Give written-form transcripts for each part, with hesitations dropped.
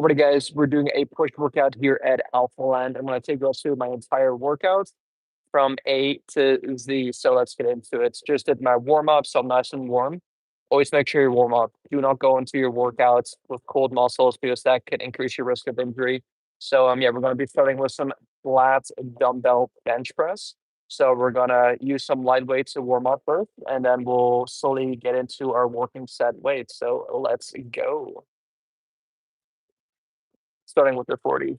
Alrighty, guys, we're doing a push workout here at Alphaland. I'm going to take you through my entire workout from A to Z. So let's get into it. Just did my warm up, so I'm nice and warm. Always make sure you warm up. Do not go into your workouts with cold muscles because that can increase your risk of injury. So yeah, we're going to be starting with some flat dumbbell bench press. So we're going to use some light weights to warm up first, and then we'll slowly get into our working set weights. So let's go. Starting with the 40.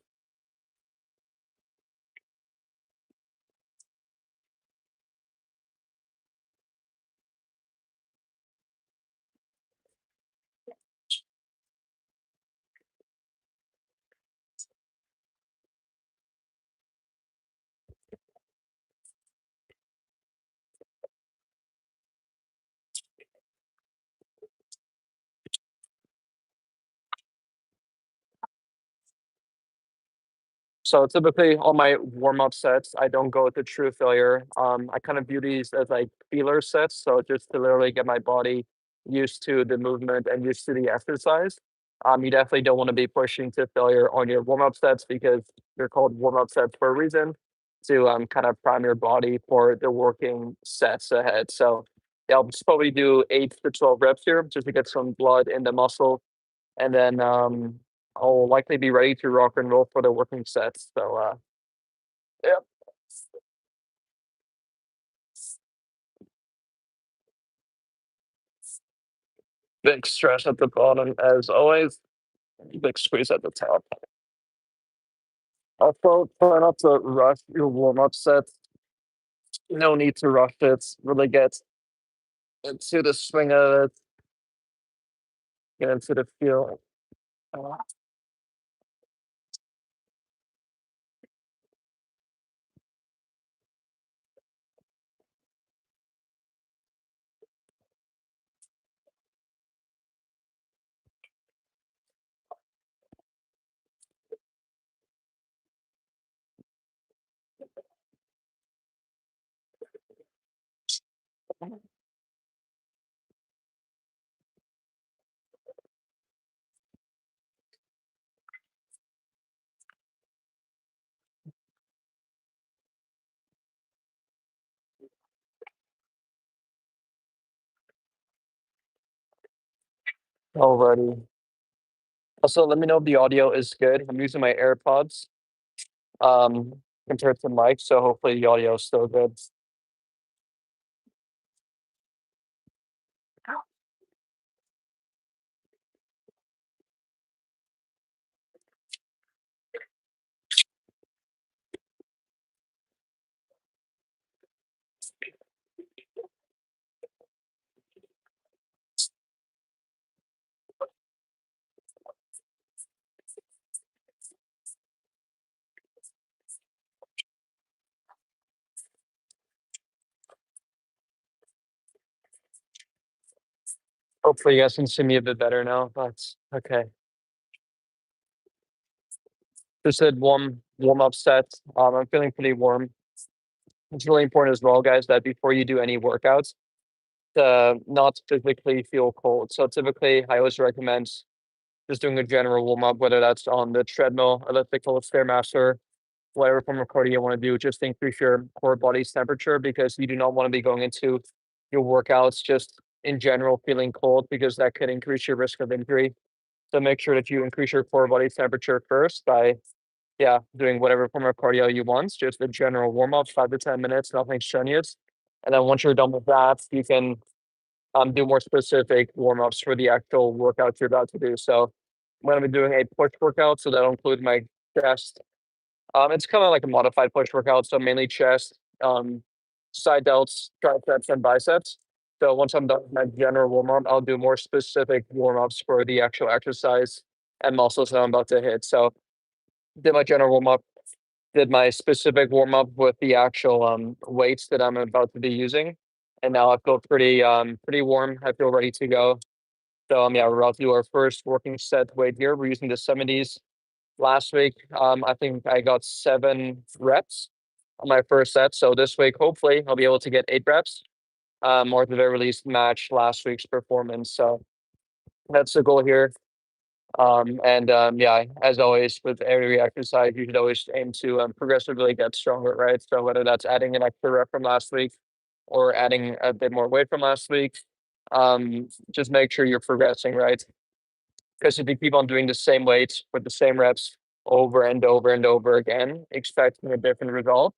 So typically on my warm-up sets, I don't go with the true failure. I kind of view these as like feeler sets. So just to literally get my body used to the movement and used to the exercise. You definitely don't want to be pushing to failure on your warm-up sets because they're called warm-up sets for a reason to kind of prime your body for the working sets ahead. So yeah, I'll just probably do 8 to 12 reps here just to get some blood in the muscle. And then I'll likely be ready to rock and roll for the working sets. So yeah, big stress at the bottom as always. Big squeeze at the top. Also, try not to rush your warm up sets. No need to rush it. Really get into the swing of it. Get into the feel. Uh, Already. Also, let me know if the audio is good. I'm using my AirPods um, compared to mic, so hopefully the audio is still good. Hopefully you guys can see me a bit better now. That's okay. Just did warm up set. I'm feeling pretty warm. It's really important as well, guys, that before you do any workouts, to not physically feel cold. So typically, I always recommend just doing a general warm up, whether that's on the treadmill, elliptical, stairmaster, whatever form of cardio you want to do, just to increase your core body's temperature because you do not want to be going into your workouts just in general feeling cold because that could increase your risk of injury. So make sure that you increase your core body temperature first by yeah, doing whatever form of cardio you want, just a general warm up, 5 to 10 minutes, nothing strenuous. And then once you're done with that, you can do more specific warm ups for the actual workout you're about to do. So I'm going to be doing a push workout, so that'll include my chest. It's kind of like a modified push workout, so mainly chest, side delts, triceps, and biceps. So once I'm done with my general warm up, I'll do more specific warm ups for the actual exercise and muscles that I'm about to hit. So did my general warm up, did my specific warm up with the actual weights that I'm about to be using, and now I feel pretty warm. I feel ready to go. So yeah, we're about to do our first working set weight here. We're using the 70s. Last week, I think I got 7 reps on my first set. So this week, hopefully, I'll be able to get 8 reps, or at the very least, match last week's performance. So that's the goal here. Yeah, as always with every exercise, you should always aim to progressively get stronger, right? So whether that's adding an extra rep from last week or adding a bit more weight from last week, just make sure you're progressing, right? Because if you keep on doing the same weights with the same reps over and over and over again, expecting a different result,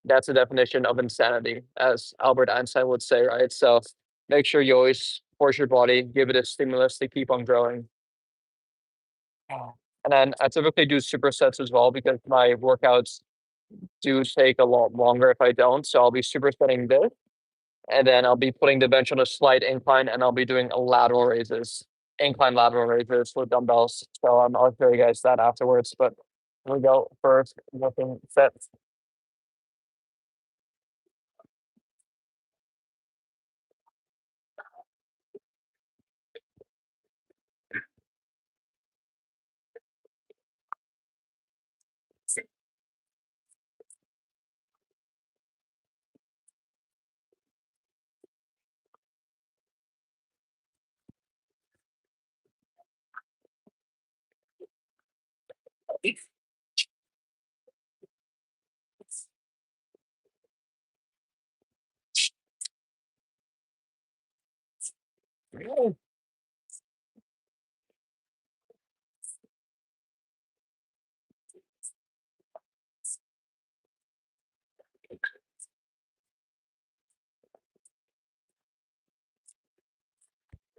that's a definition of insanity, as Albert Einstein would say, right? So make sure you always force your body, give it a stimulus to keep on growing. And then I typically do supersets as well because my workouts do take a lot longer if I don't. So I'll be supersetting this, and then I'll be putting the bench on a slight incline, and I'll be doing lateral raises, incline lateral raises with dumbbells. So I'll show you guys that afterwards. But here we go. First, looking sets.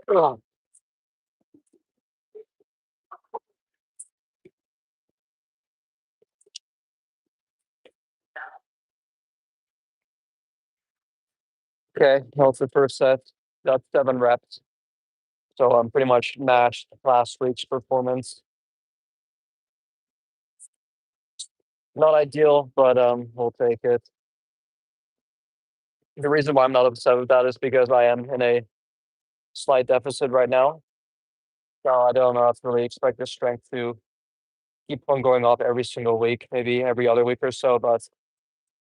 Ugh. Okay, that's the first set. That's 7 reps. So I'm pretty much matched last week's performance. Not ideal, but we'll take it. The reason why I'm not upset with that is because I am in a slight deficit right now. So I don't really expect the strength to keep on going up every single week, maybe every other week or so. But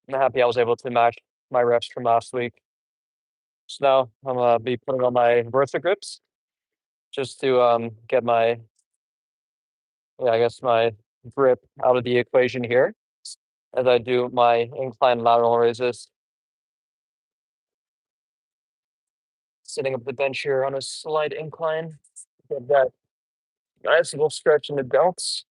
I'm happy I was able to match my reps from last week. So now I'm gonna be putting on my Versa grips just to get my I guess my grip out of the equation here as I do my incline lateral raises. Sitting up the bench here on a slight incline. Get that nice little stretch in the delts.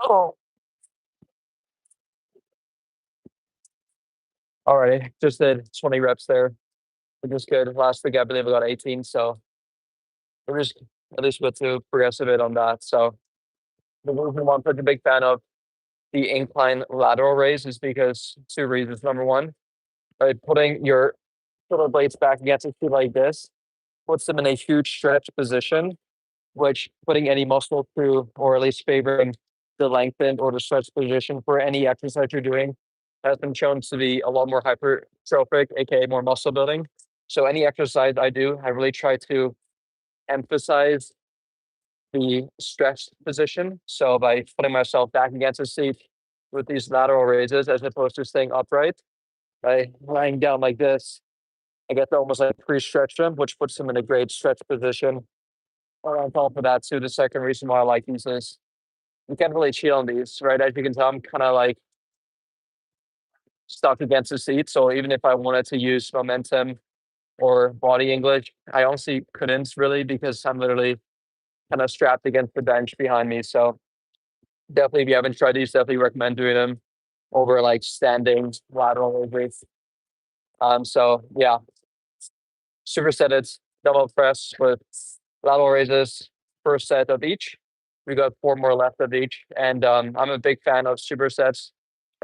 Oh, Alrighty, just did 20 reps there, which is good. Last week I believe I got 18, so we're just at least with to progress a bit on that. So the reason why I'm such a big fan of the incline lateral raise is because two reasons. Number one, right, putting your shoulder blades back against a feet like this puts them in a huge stretch position, which putting any muscle through, or at least favoring the lengthened or the stretch position for any exercise you're doing, has been shown to be a lot more hypertrophic, aka more muscle building. So any exercise I do, I really try to emphasize the stretched position. So by putting myself back against the seat with these lateral raises, as opposed to staying upright, by lying down like this, I get to almost like pre-stretch them, which puts them in a great stretch position. And on top of that, too, the second reason why I like these is you can't really cheat on these, right? As you can tell, I'm kind of like stuck against the seat. So even if I wanted to use momentum or body English, I honestly couldn't really because I'm literally kind of strapped against the bench behind me. So definitely, if you haven't tried these, definitely recommend doing them over like standing lateral raises. So yeah, supersetted dumbbell press with lateral raises, first set of each. We got 4 more left of each, and I'm a big fan of supersets.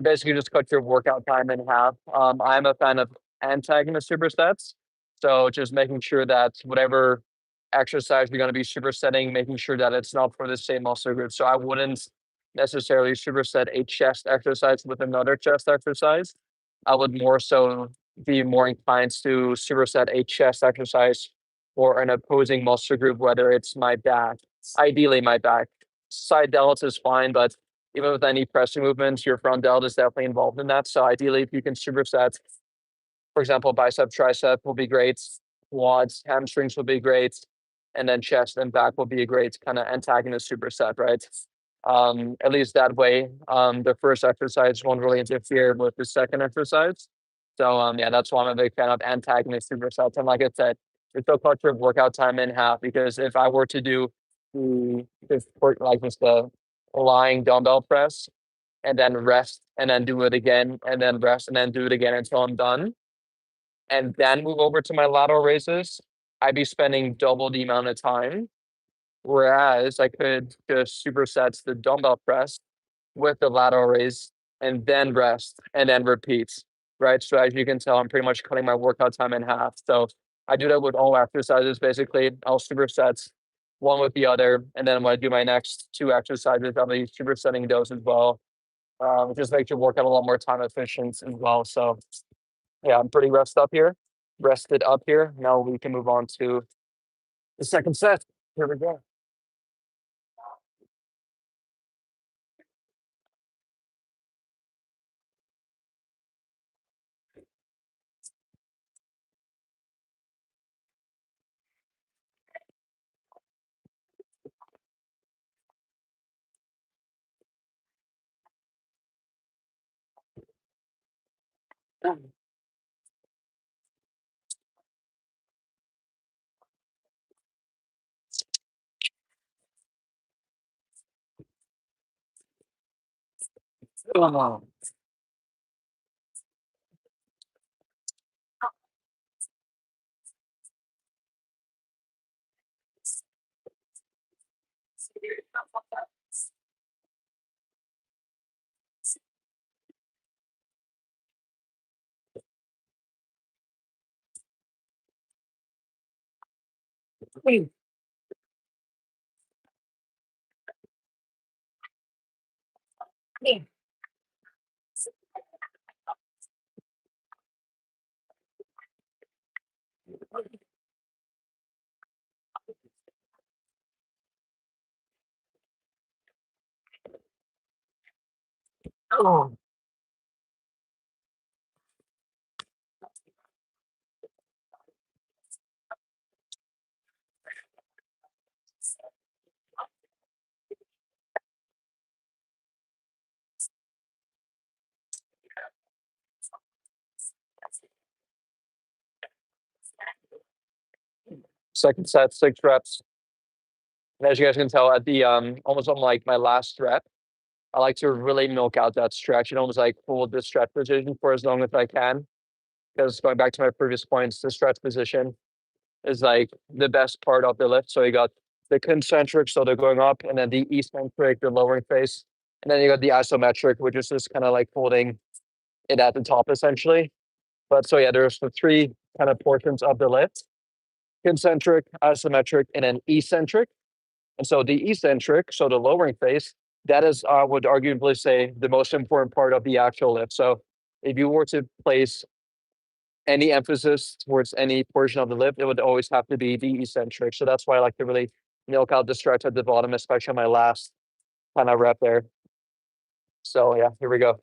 Basically, just cut your workout time in half. I'm a fan of antagonist supersets, so just making sure that whatever exercise you're going to be supersetting, making sure that it's not for the same muscle group. So I wouldn't necessarily superset a chest exercise with another chest exercise. I would more so be more inclined to superset a chest exercise or an opposing muscle group, whether it's my back, ideally my back. Side delts is fine, but even with any pressing movements, your front delt is definitely involved in that. So ideally, if you can superset, for example, bicep, tricep will be great, quads, hamstrings will be great, and then chest and back will be a great kind of antagonist superset, right? At least that way, the first exercise won't really interfere with the second exercise. So yeah, that's why I'm a big fan of antagonist supersets. And like I said, it's so cut your workout time in half because if I were to do just the lying dumbbell press and then rest and then do it again and then rest and then do it again until I'm done and then move over to my lateral raises, I'd be spending double the amount of time. Whereas I could just supersets the dumbbell press with the lateral raise and then rest and then repeat, right? So as you can tell, I'm pretty much cutting my workout time in half. So I do that with all exercises. Basically, I'll supersets one with the other, and then when I do my next 2 exercises, I'll be supersetting those as well. It just makes your workout a lot more time efficient as well. So yeah, I'm pretty rested up here. Now we can move on to the second set. Here we go. Oh. Oh. Second set, 6 reps. And as you guys can tell, at the almost on like my last rep, I like to really milk out that stretch and almost like hold the stretch position for as long as I can. because going back to my previous points, the stretch position is like the best part of the lift. So you got the concentric, so they're going up, and then the eccentric, the lowering face, and then you got the isometric, which is just kind of like holding it at the top essentially. But so yeah, there's the three kind of portions of the lift: concentric, isometric, and then eccentric. And so the eccentric, so the lowering face, that is, I would arguably say, the most important part of the actual lift. So if you were to place any emphasis towards any portion of the lift, it would always have to be the eccentric. So that's why I like to really milk out the stretch at the bottom, especially on my last kind of rep there. So yeah, here we go.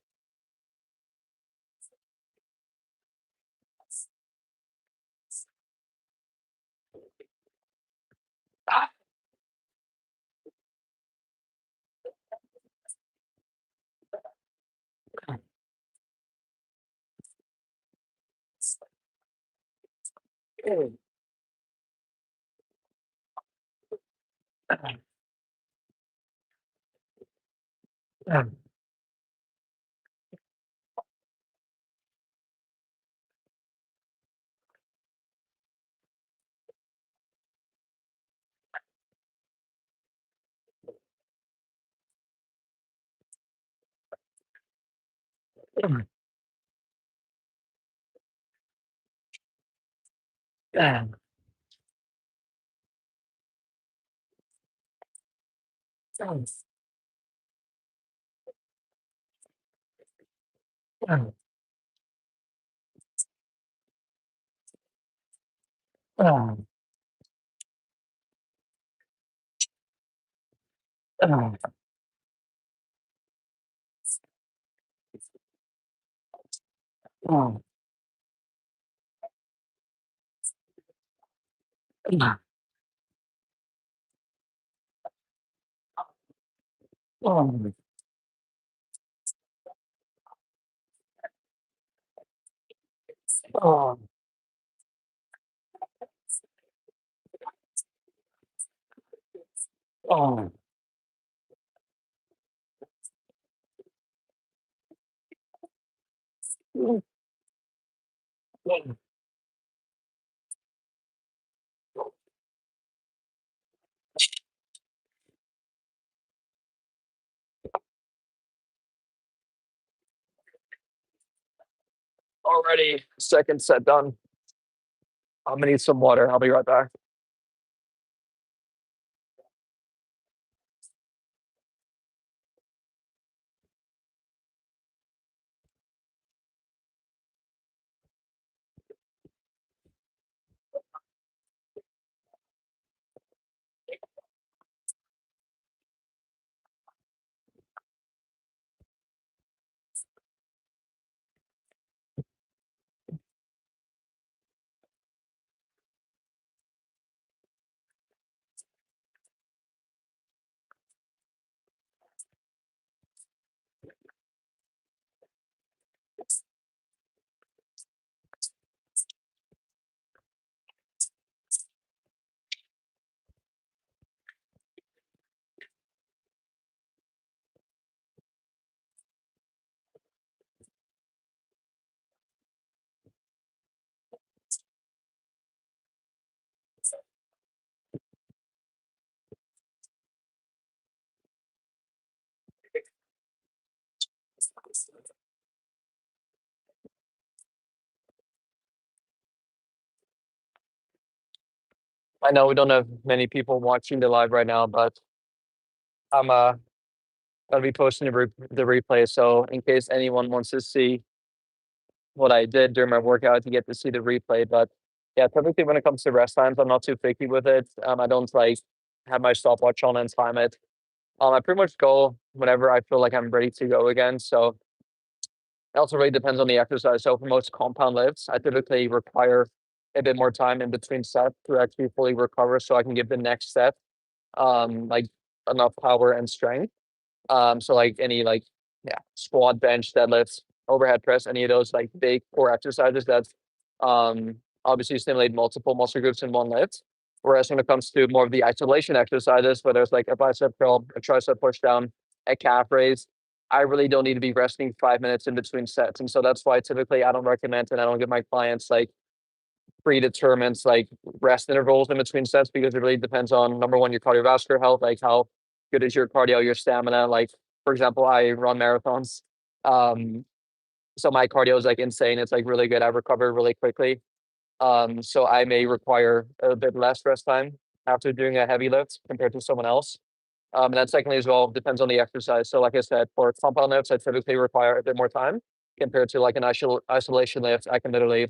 Already, second set done. I'm gonna need some water. I'll be right back. I know we don't have many people watching the live right now, but I'm gonna be posting the replay. So in case anyone wants to see what I did during my workout, you get to see the replay. But yeah, typically when it comes to rest times, I'm not too picky with it. I don't like have my stopwatch on and time it. I pretty much go whenever I feel like I'm ready to go again. So it also really depends on the exercise. So for most compound lifts, I typically require a bit more time in between sets to actually fully recover, so I can give the next set like enough power and strength. So like any like squat, bench, deadlifts, overhead press, any of those like big core exercises that obviously stimulate multiple muscle groups in one lift. Whereas when it comes to more of the isolation exercises, where there's like a bicep curl, a tricep push down, a calf raise, I really don't need to be resting 5 minutes in between sets. And so that's why typically I don't recommend and I don't give my clients like predetermined like rest intervals in between sets because it really depends on number one, your cardiovascular health, like how good is your cardio, your stamina. Like, for example, I run marathons. Um, so my cardio is like insane. It's like really good. I recover really quickly. So I may require a bit less rest time after doing a heavy lift compared to someone else. And then secondly as well, depends on the exercise. So like I said, for compound lifts, I typically require a bit more time compared to like an isolation lift. I can literally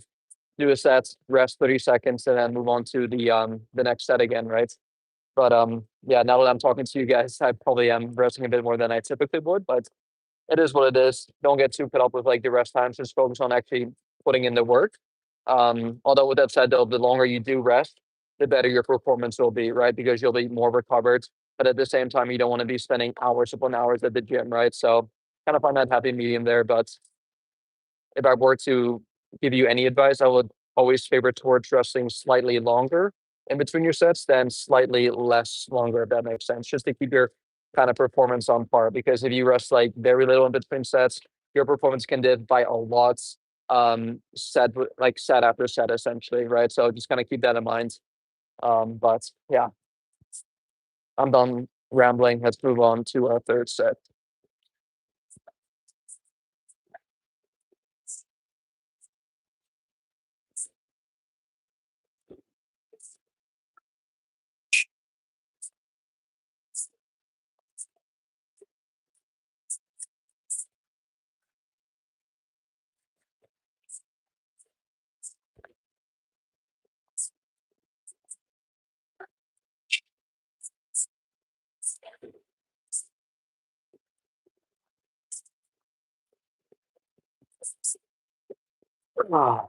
do a set, rest 30 seconds, and then move on to the next set again, right? But yeah, now that I'm talking to you guys, I probably am resting a bit more than I typically would, but it is what it is. Don't get too caught up with like the rest times, just focus on actually putting in the work. Although with that said though, the longer you do rest, the better your performance will be, right? Because you'll be more recovered. But at the same time, you don't want to be spending hours upon hours at the gym, right? So kind of find that happy medium there. But if I were to give you any advice, I would always favor towards resting slightly longer in between your sets than slightly less longer, if that makes sense, just to keep your kind of performance on par. Because if you rest like very little in between sets, your performance can dip by a lot, set after set, essentially, right? So just kind of keep that in mind. But yeah, I'm done rambling. Let's move on to our third set. Ah.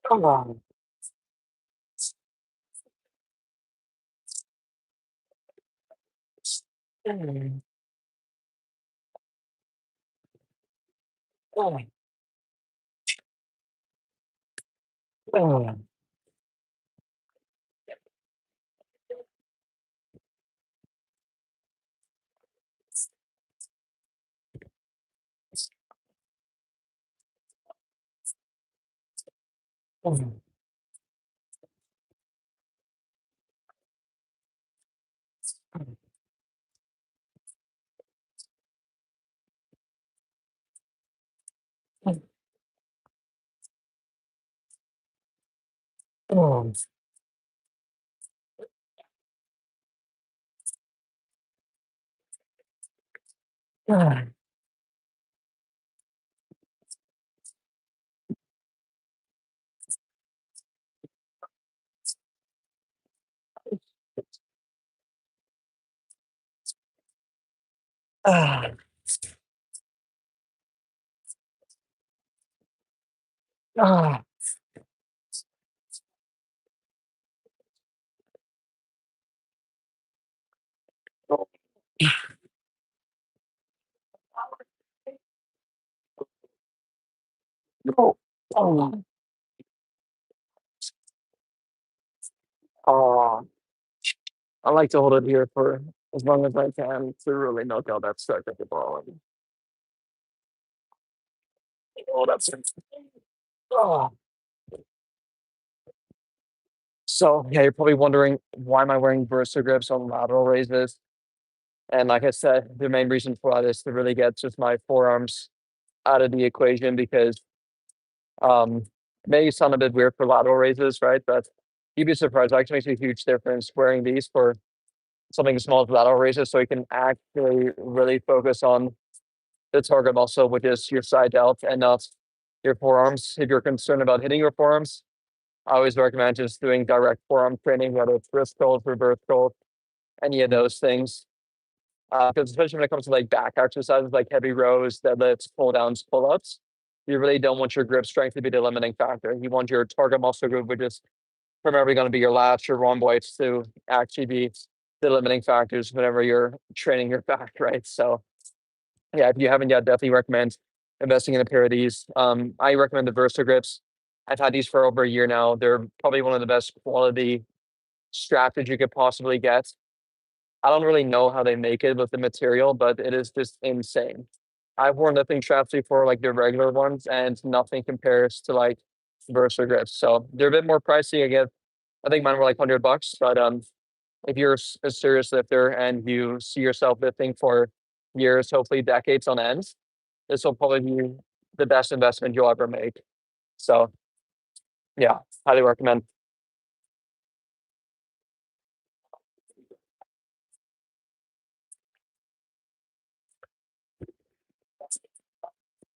Come on. Oh, oh, oh. I like to hold it here for as long as I can to really knock out that stuck at the ball. Oh, that's it. Oh. So yeah, you're probably wondering why am I wearing burster grips on lateral raises? And like I said, the main reason for that is to really get just my forearms out of the equation because um may sound a bit weird for lateral raises, right? But you'd be surprised. It actually makes a huge difference wearing these for something small as lateral raises so you can actually really focus on the target muscle, which is your side delt and not your forearms. If you're concerned about hitting your forearms, I always recommend just doing direct forearm training, whether it's wrist curls, reverse curls, any of those things. Because especially when it comes to like back exercises like heavy rows, deadlifts, pull downs, pull ups, you really don't want your grip strength to be the limiting factor. You want your target muscle group, which is primarily going to be your lats, your rhomboids, to actually be the limiting factors whenever you're training your back, right? So yeah, if you haven't yet, definitely recommend investing in a pair of these. I recommend the Versa grips. I've had these for over a year now. They're probably one of the best quality straps that you could possibly get. I don't really know how they make it with the material, but it is just insane. I've worn lifting straps before, like the regular ones, and nothing compares to like Versa grips. So they're a bit more pricey. I think mine were like $100, but if you're a serious lifter and you see yourself lifting for years, hopefully decades on end, this will probably be the best investment you'll ever make. So yeah, highly recommend.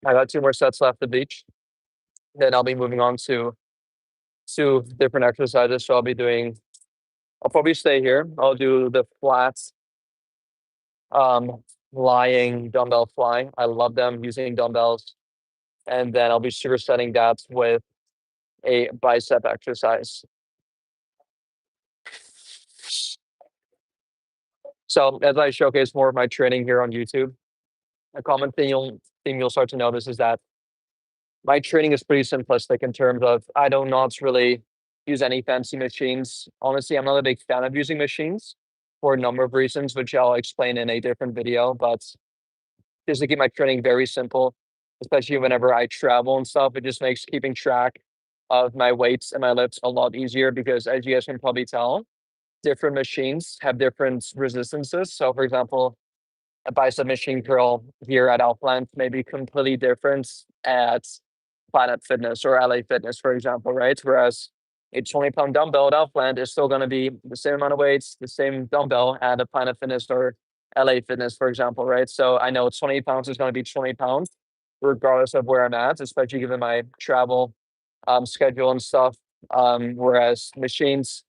I got two more sets left at beach. Then I'll be moving on to two different exercises. So I'll probably stay here. I'll do the flats, lying dumbbell fly. I love them using dumbbells. And then I'll be supersetting that with a bicep exercise. So as I showcase more of my training here on YouTube, a common thing you'll start to notice is that my training is pretty simplistic in terms of I do not really use any fancy machines. Honestly, I'm not a big fan of using machines for a number of reasons, which I'll explain in a different video. But just to keep my training very simple, especially whenever I travel and stuff, it just makes keeping track of my weights and my lifts a lot easier because as you guys can probably tell, different machines have different resistances. So for example, a bicep machine curl here at Alphaland may be completely different at Planet Fitness or LA Fitness, for example, right? Whereas a 20-pound dumbbell at Alphaland is still going to be the same amount of weights, the same dumbbell at a Planet Fitness or LA Fitness, for example, right? So I know 20 pounds is going to be 20 pounds, regardless of where I'm at, especially given my travel schedule and stuff. Whereas machines,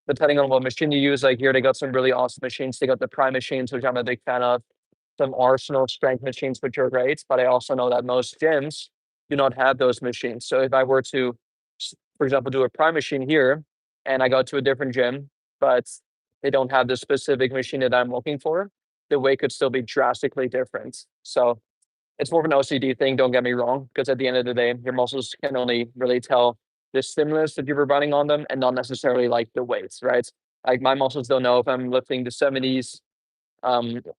depending on what machine you use, like here they got some really awesome machines. They got the Prime machines, which I'm a big fan of, some Arsenal strength machines, which are great. But I also know that most gyms do not have those machines. So if I were to, for example, do a Prime machine here and I go to a different gym, but they don't have the specific machine that I'm looking for, the weight could still be drastically different. So it's more of an OCD thing, don't get me wrong, because at the end of the day, your muscles can only really tell the stimulus that you're providing on them and not necessarily like the weights, right? Like my muscles don't know if I'm lifting the 70s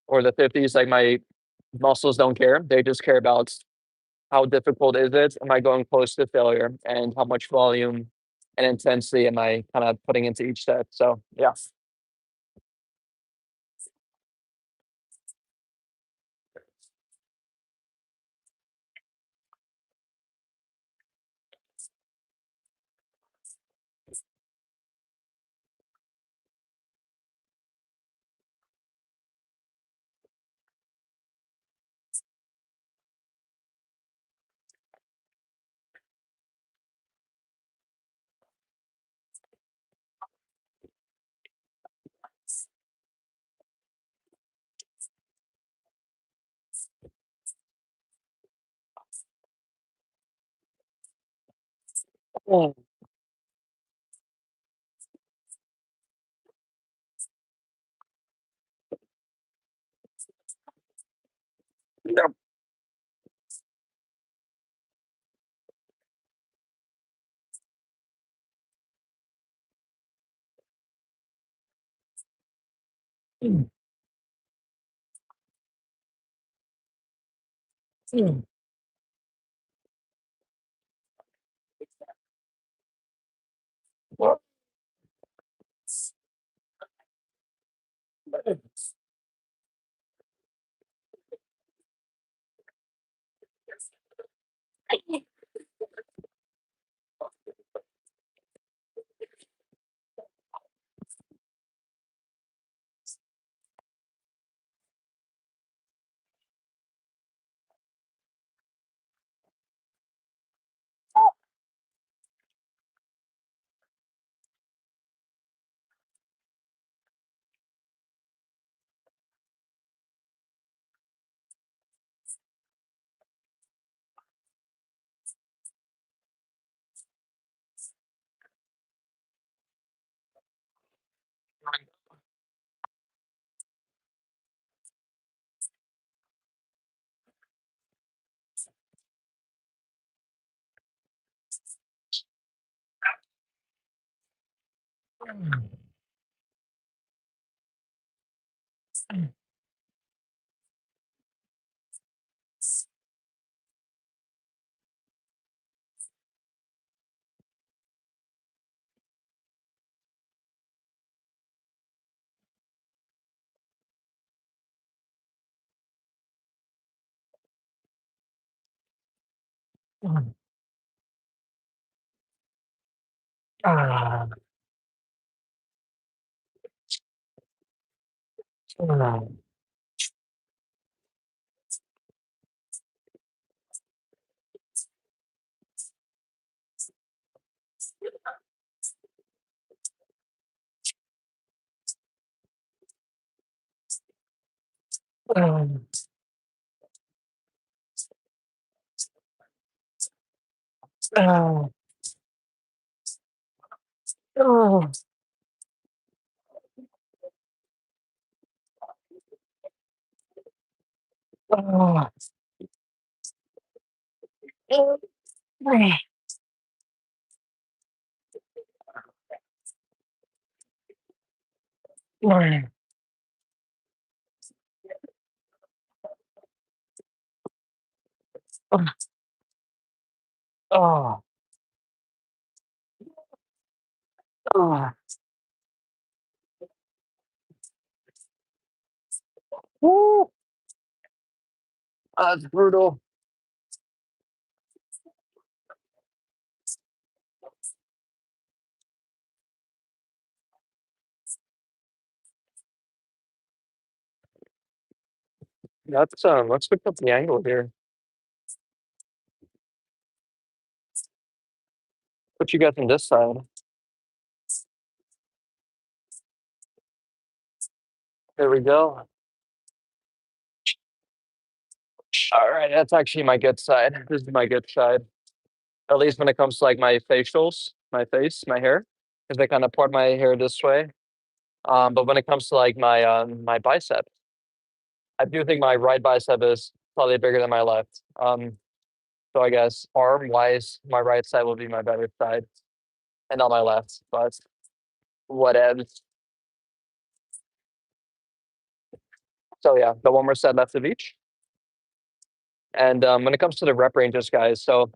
or the 50s. Like my muscles don't care. They just care about how difficult is it? Am I going close to failure? And how much volume and intensity am I kind of putting into each set? So yeah. Oh, yeah. Mm. Mm. Well, ah, ah, ah, ah, ah, ah, ah, ah. Woo! That's brutal. Let's pick up the angle here. What you got from this side? There we go. All right, that's actually my good side. This is my good side. At least when it comes to like my facials, my face, my hair, because I kind of part my hair this way. But when it comes to like my bicep, I do think my right bicep is probably bigger than my left. So I guess arm wise, my right side will be my better side, and not my left. But whatever. So yeah, the one more set left of each. And when it comes to the rep ranges, guys, so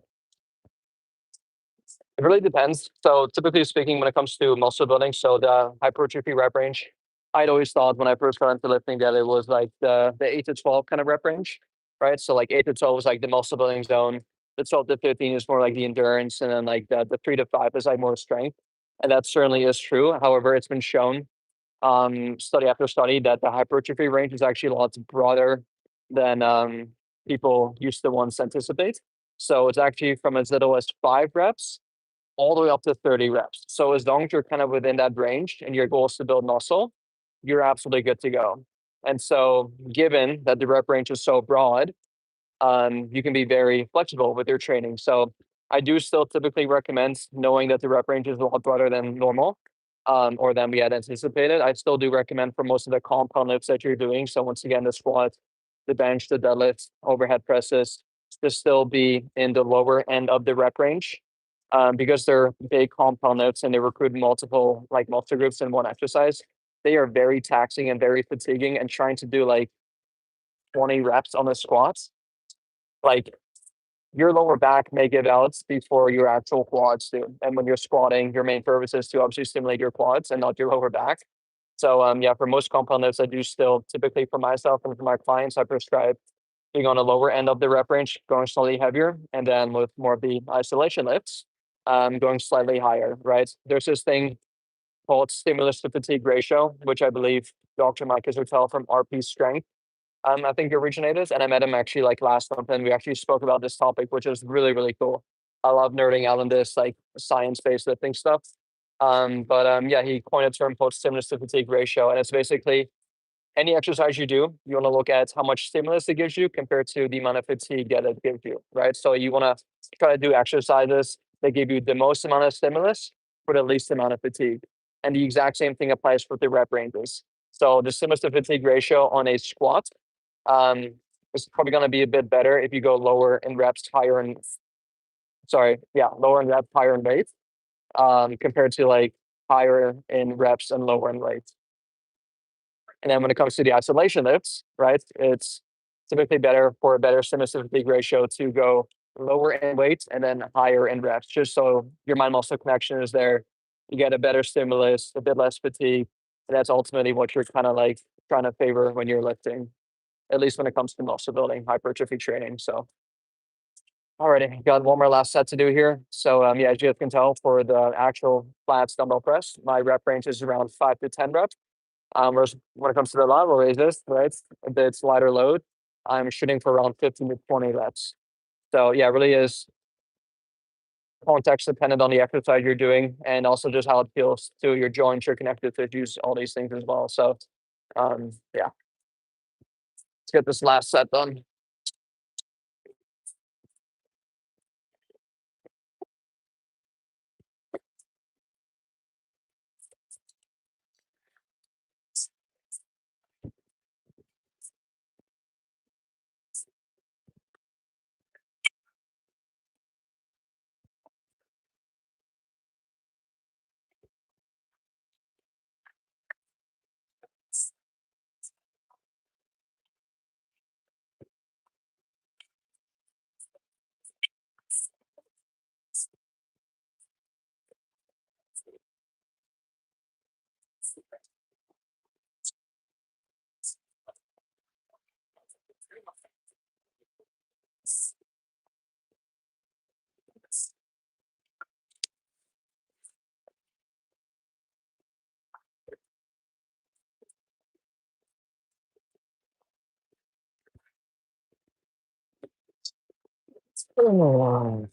it really depends. So typically speaking, when it comes to muscle building, so the hypertrophy rep range, I'd always thought when I first got into lifting that it was like the 8 to 12 kind of rep range, right? So like 8 to 12 is like the muscle building zone. The 12 to 15 is more like the endurance, and then like the 3 to 5 is like more strength. And that certainly is true. However, it's been shown study after study that the hypertrophy range is actually lots broader than people used to once anticipate. So it's actually from as little as 5 reps all the way up to 30 reps. So as long as you're kind of within that range and your goal is to build muscle, you're absolutely good to go. And so, given that the rep range is so broad, you can be very flexible with your training. So I do still typically recommend knowing that the rep range is a lot broader than normal, or than we had anticipated. I still do recommend for most of the compound lifts that you're doing. So once again, the squat, the bench, the deadlifts, overhead presses, to still be in the lower end of the rep range, because they're big compound lifts and they recruit multiple like muscle groups in one exercise. they are very taxing and very fatiguing. And trying to do like 20 reps on the squats, like your lower back may give out before your actual quads do. And when you're squatting, your main purpose is to obviously stimulate your quads and not your lower back. So yeah, for most compound lifts, I do still typically for myself and for my clients, I prescribe being on the lower end of the rep range, going slightly heavier, and then with more of the isolation lifts, going slightly higher, right? There's this thing called stimulus to fatigue ratio, which I believe Dr. Mike Hotel from RP Strength, I think originated. And I met him actually like last month, and we actually spoke about this topic, which is really, really cool. I love nerding out on this like science-based lifting stuff. Yeah, he coined a term called stimulus to fatigue ratio, and it's basically any exercise you do, you want to look at how much stimulus it gives you compared to the amount of fatigue that it gives you, right? So you want to try to do exercises that give you the most amount of stimulus for the least amount of fatigue. And the exact same thing applies for the rep ranges. So the stimulus to fatigue ratio on a squat um, is probably going to be a bit better if you go lower in reps, higher in, lower in reps, higher in weight, compared to like higher in reps and lower in weight. And then when it comes to the isolation lifts, right, it's typically better for a better stimulus to fatigue ratio to go lower in weights and then higher in reps, just so your mind muscle connection is there. You get a better stimulus, a bit less fatigue. And that's ultimately what you're kind of like trying to favor when you're lifting, at least when it comes to muscle building, hypertrophy training. So, alrighty, got one more last set to do here. So, yeah, as you guys can tell, for the actual flats dumbbell press, my rep range is around 5 to 10 reps. Whereas when it comes to the lateral raises, right, it's lighter load. I'm shooting for around 15 to 20 reps. So yeah, it really is context dependent on the exercise you're doing, and also just how it feels to your joints, your connective tissues, all these things as well. So yeah, let's get this last set done. Oh.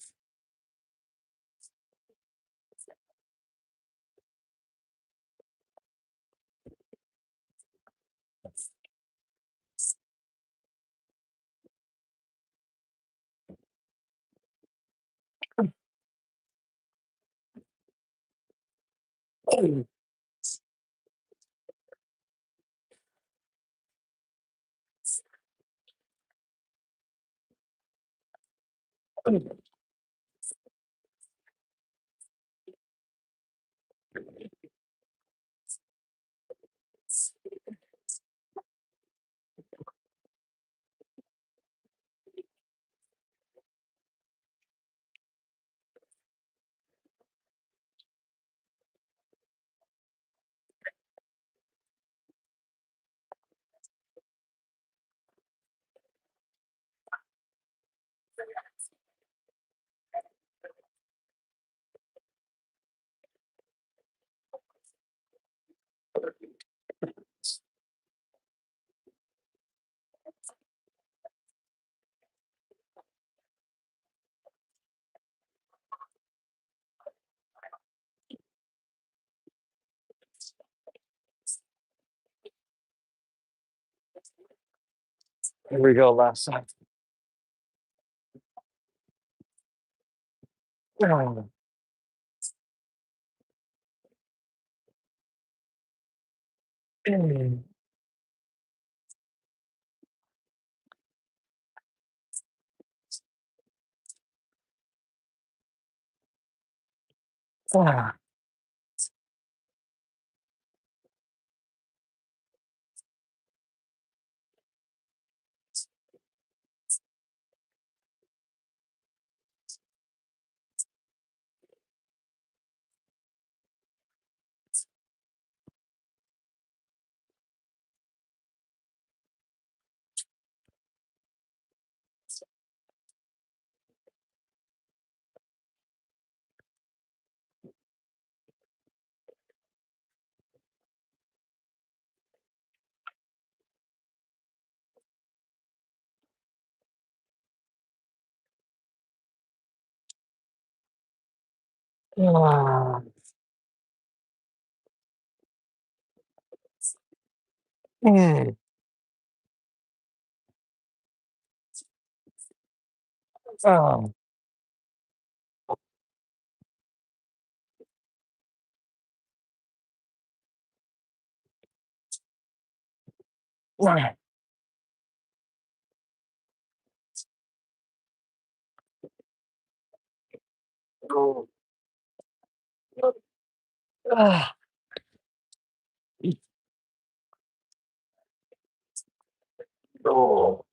Here we go, last set. Oh. Ah. Ah. Mm. Oh. Ah. Oh. Ah. Oh.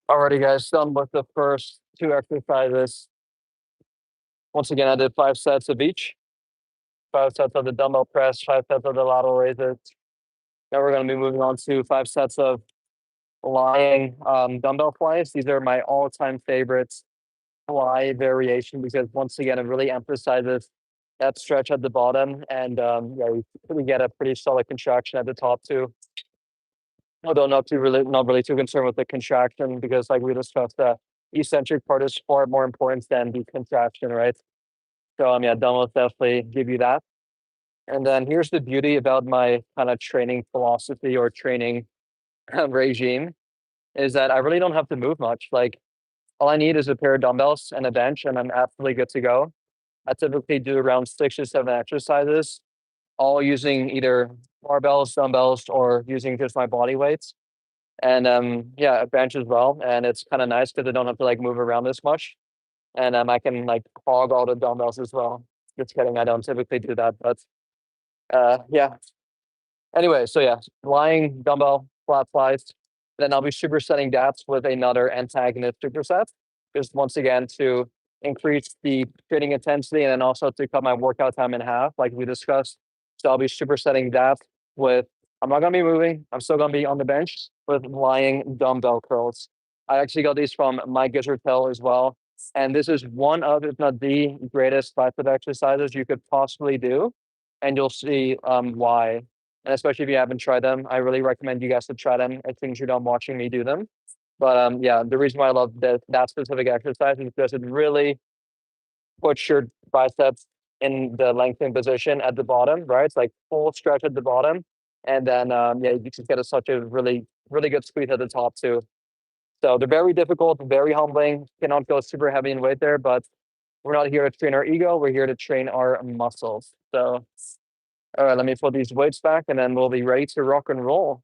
Alrighty, guys, done with the first two exercises. Once again, I did 5 sets of each. 5 sets of the dumbbell press, 5 sets of the lateral raises. Now we're going to be moving on to 5 sets of lying dumbbell flies. These are my all-time favorites fly variation because once again, it really emphasizes that stretch at the bottom, and yeah, we get a pretty solid contraction at the top too. Although not really too concerned with the contraction because, like we discussed, the eccentric part is far more important than the contraction, right? So yeah, dumbbells definitely give you that. And then here's the beauty about my kind of training philosophy or training regime is that I really don't have to move much. Like all I need is a pair of dumbbells and a bench, and I'm absolutely good to go. I typically do around 6 to 7 exercises, all using either barbells, dumbbells, or using just my body weights. And yeah, a bench as well. And it's kind of nice because I don't have to like move around this much. And I can like hog all the dumbbells as well. Just kidding, I don't typically do that, but yeah. Anyway, so yeah, lying dumbbell flat flies. Then I'll be supersetting that with another antagonist superset, just once again to increase the training intensity and then also to cut my workout time in half, like we discussed. So I'll be supersetting that with, I'm not gonna be moving. I'm still gonna be on the bench with lying dumbbell curls. I actually got these from Mike Gisertel as well. And this is one of, if not the greatest bicep exercises you could possibly do. And you'll see why. And especially if you haven't tried them, I really recommend you guys to try them as soon as you're done watching me do them. But yeah, the reason why I love that specific exercise is because it really puts your biceps in the lengthened position at the bottom, right? It's like full stretch at the bottom, and then yeah, you just get such a really good squeeze at the top too. So they're very difficult, very humbling. Cannot go super heavy in weight there, but we're not here to train our ego. We're here to train our muscles. So all right, let me put these weights back, and then we'll be ready to rock and roll.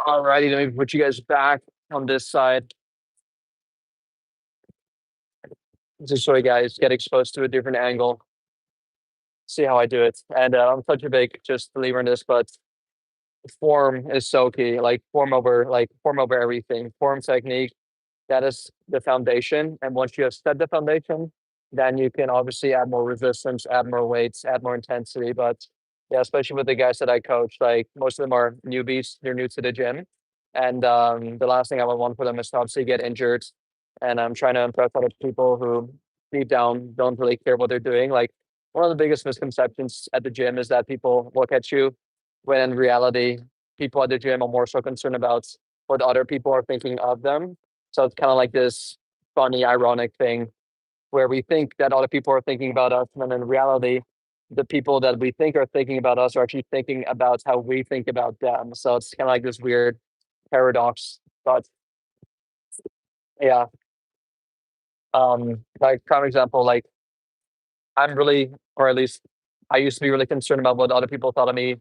All righty, let me put you guys back on this side. Just so you guys get exposed to a different angle. See how I do it. And I'm such a big just believer in this, but form is so key. Like form over everything. Form technique, that is the foundation. And once you have set the foundation, then you can obviously add more resistance, add more weights, add more intensity. But yeah, especially with the guys that I coach, like most of them are newbies, they're new to the gym. And the last thing I would want for them is to obviously get injured. And I'm trying to impress other people who deep down don't really care what they're doing. Like one of the biggest misconceptions at the gym is that people look at you when in reality, people at the gym are more so concerned about what other people are thinking of them. So it's kind of like this funny, ironic thing where we think that other people are thinking about us, and in reality, the people that we think are thinking about us are actually thinking about how we think about them. So it's kind of like this weird paradox. But yeah, like prime example, like I'm really, or at least I used to be really concerned about what other people thought of me,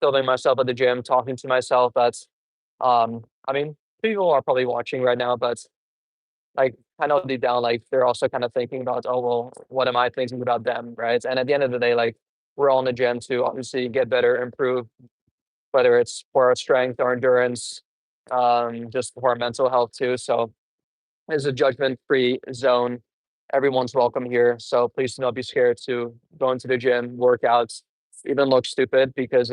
filming myself at the gym, talking to myself. That's, I mean, people are probably watching right now, but like I know deep down, like they're also kind of thinking about, oh well, what am I thinking about them, right? And at the end of the day, like we're all in the gym to obviously get better, improve, whether it's for our strength, our endurance, just for our mental health too. So it's a judgment-free zone. Everyone's welcome here. So please do not be scared to go into the gym, workouts, even look stupid because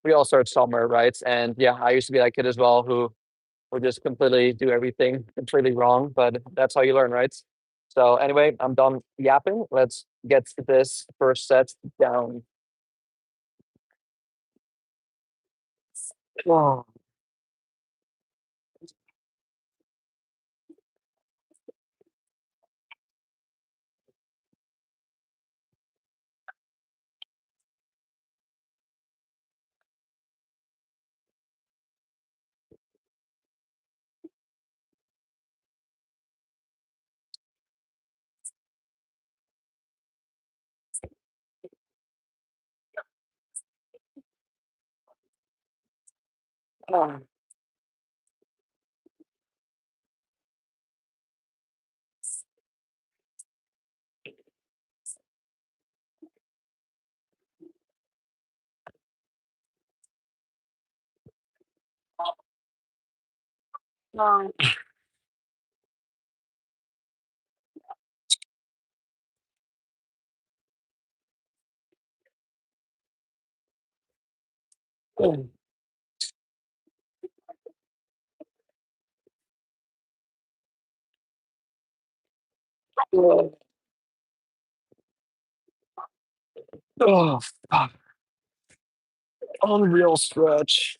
we all start somewhere, right? And yeah, I used to be that kid as well who would just completely do everything completely wrong, but that's how you learn, right? So anyway, I'm done yapping. Let's get to this first set down. Oh, oh, oh, oh, oh, oh, fuck. Unreal stretch.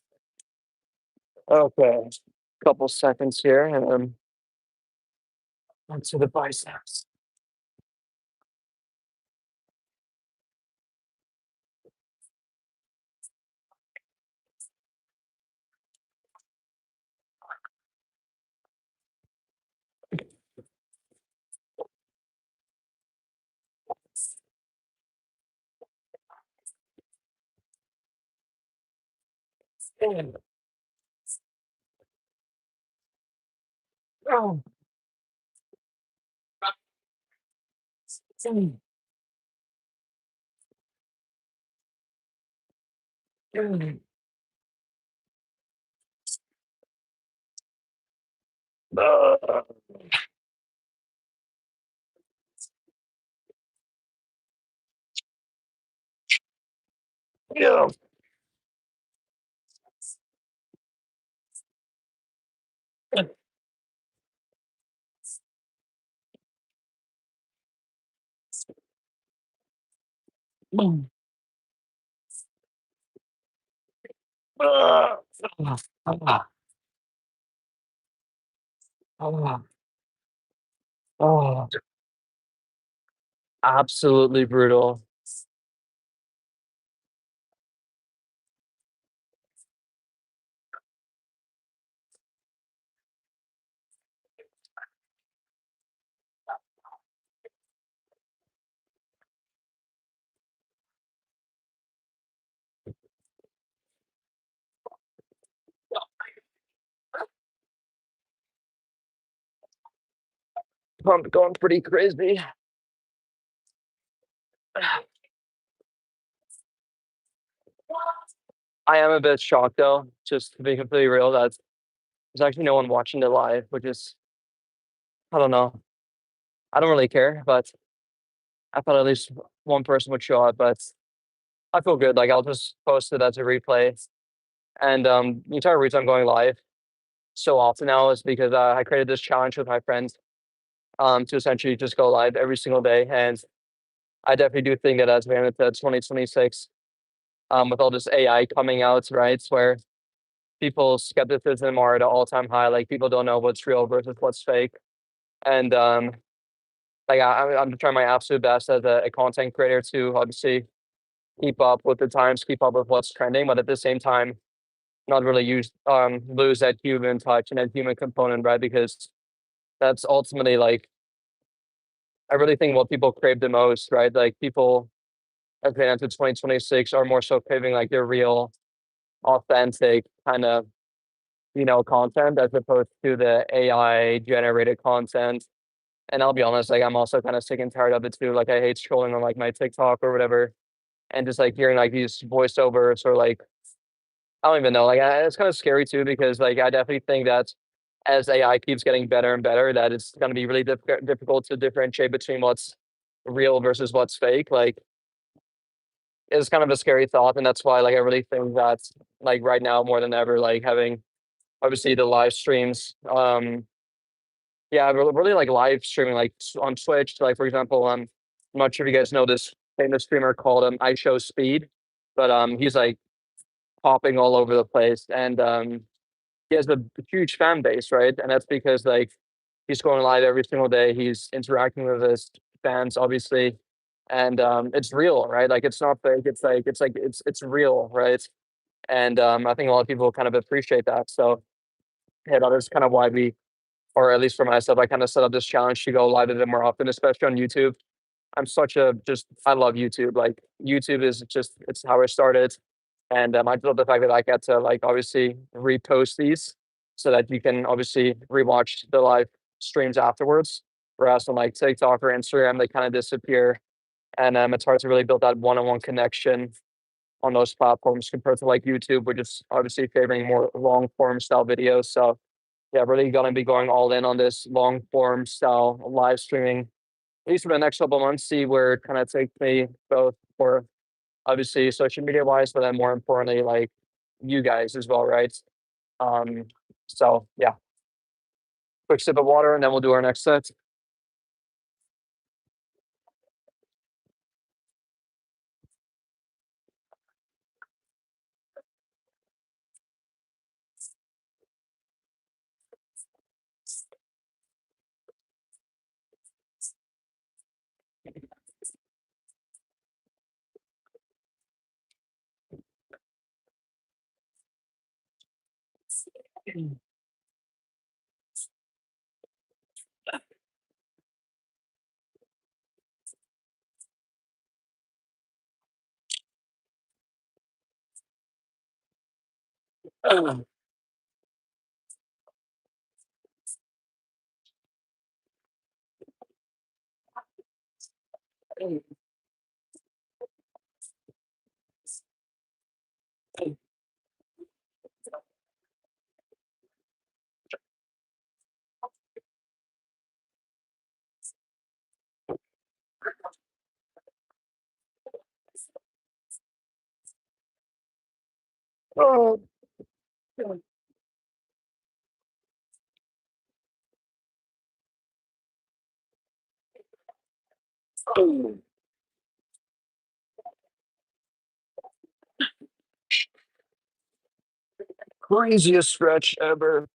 Okay, couple seconds here, and then onto the biceps. Oh, oh, oh, oh, oh. Yeah. Boom. Ah, ah, ah, oh, absolutely brutal. Pump going pretty crazy. I am a bit shocked though, just to be completely real, that there's actually no one watching the live, which is, I don't know. I don't really care, but I thought at least one person would show up, but I feel good. Like I'll just post it as a replay. And the entire reason I'm going live so often now is because I created this challenge with my friends to essentially just go live every single day. And I definitely do think that as we enter 2026, with all this AI coming out, right, where people's skepticism are at an all-time high, like people don't know what's real versus what's fake. And like I'm trying my absolute best as a content creator to obviously keep up with the times, keep up with what's trending, but at the same time, not really lose that human touch and that human component, right? Because that's ultimately like I really think what people crave the most, right? Like people as they enter 2026 are more so craving like their real, authentic kind of content as opposed to the AI generated content. And I'll be honest, like I'm also kind of sick and tired of it too. Like I hate scrolling on like my TikTok or whatever, and just like hearing like these voiceovers or like I don't even know. Like it's kind of scary too because like I definitely think that as AI keeps getting better and better, that it's going to be really difficult to differentiate between what's real versus what's fake. Like it's kind of a scary thought, and that's why like I really think that like right now more than ever, like having obviously the live streams. Yeah, really like live streaming like on Twitch. Like for example, I'm not sure if you guys know this famous streamer called I Show Speed, but he's like popping all over the place, and he has a huge fan base, right? And that's because like he's going live every single day. He's interacting with his fans, obviously, and it's real, right? Like it's not fake. It's real, right? And I think a lot of people kind of appreciate that. So yeah, that is kind of why we, or at least for myself, I kind of set up this challenge to go live a bit more often, especially on YouTube. I love YouTube. Like YouTube is just it's how I started, and I just love the fact that I get to like obviously repost these so that you can obviously rewatch the live streams afterwards. Whereas on like TikTok or Instagram, they kind of disappear, and it's hard to really build that one-on-one connection on those platforms compared to like YouTube, which is obviously favoring more long form style videos. So yeah, really gonna be going all in on this long form style live streaming at least for the next couple of months, see where it kind of takes me both for obviously social media wise, but then more importantly, like you guys as well, right? Um, so yeah, quick sip of water and then we'll do our next set. Oh, craziest stretch ever.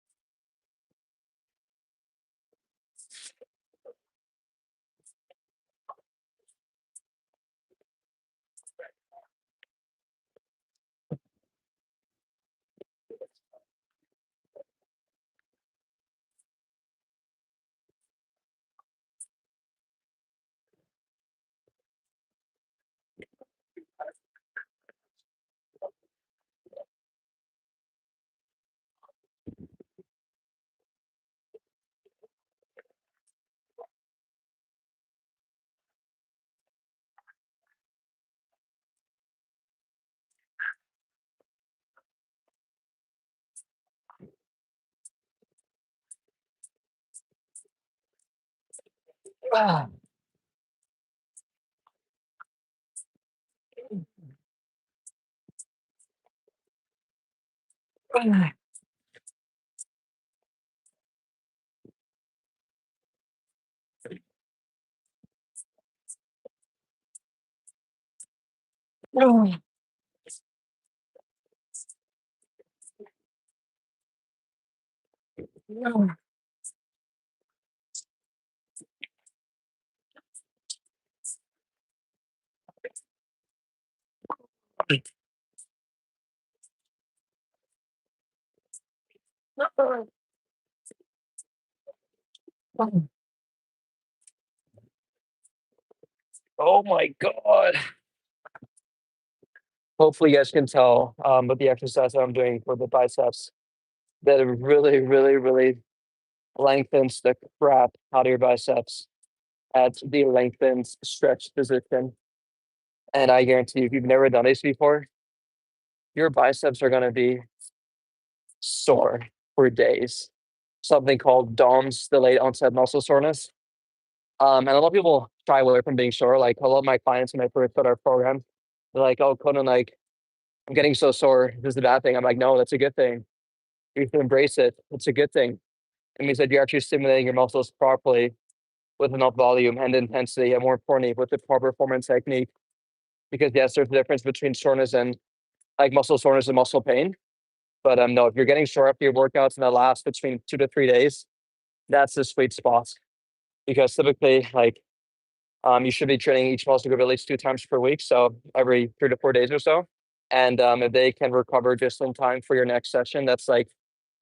Ah, Oh my god. Hopefully you guys can tell with the exercise that I'm doing for the biceps that it really, really, really lengthens the crap out of your biceps at the lengthened stretch position. And I guarantee you, if you've never done this before, your biceps are gonna be sore for days. Something called DOMS, delayed onset muscle soreness. And a lot of people shy away from being sore. Like a lot of my clients when I first start our program, they're like, "Oh, Conan, like I'm getting so sore. This is a bad thing." I'm like, "No, that's a good thing. You have to embrace it. It's a good thing. It means that you're actually stimulating your muscles properly with enough volume and intensity, and more importantly, with the proper performance technique. Because yes, there's a difference between soreness and like muscle soreness and muscle pain. But no, if you're getting sore after your workouts and that lasts between 2 to 3 days, that's the sweet spot. Because typically, like you should be training each muscle group at least 2 times per week, so every 3 to 4 days or so. And if they can recover just in time for your next session, that's like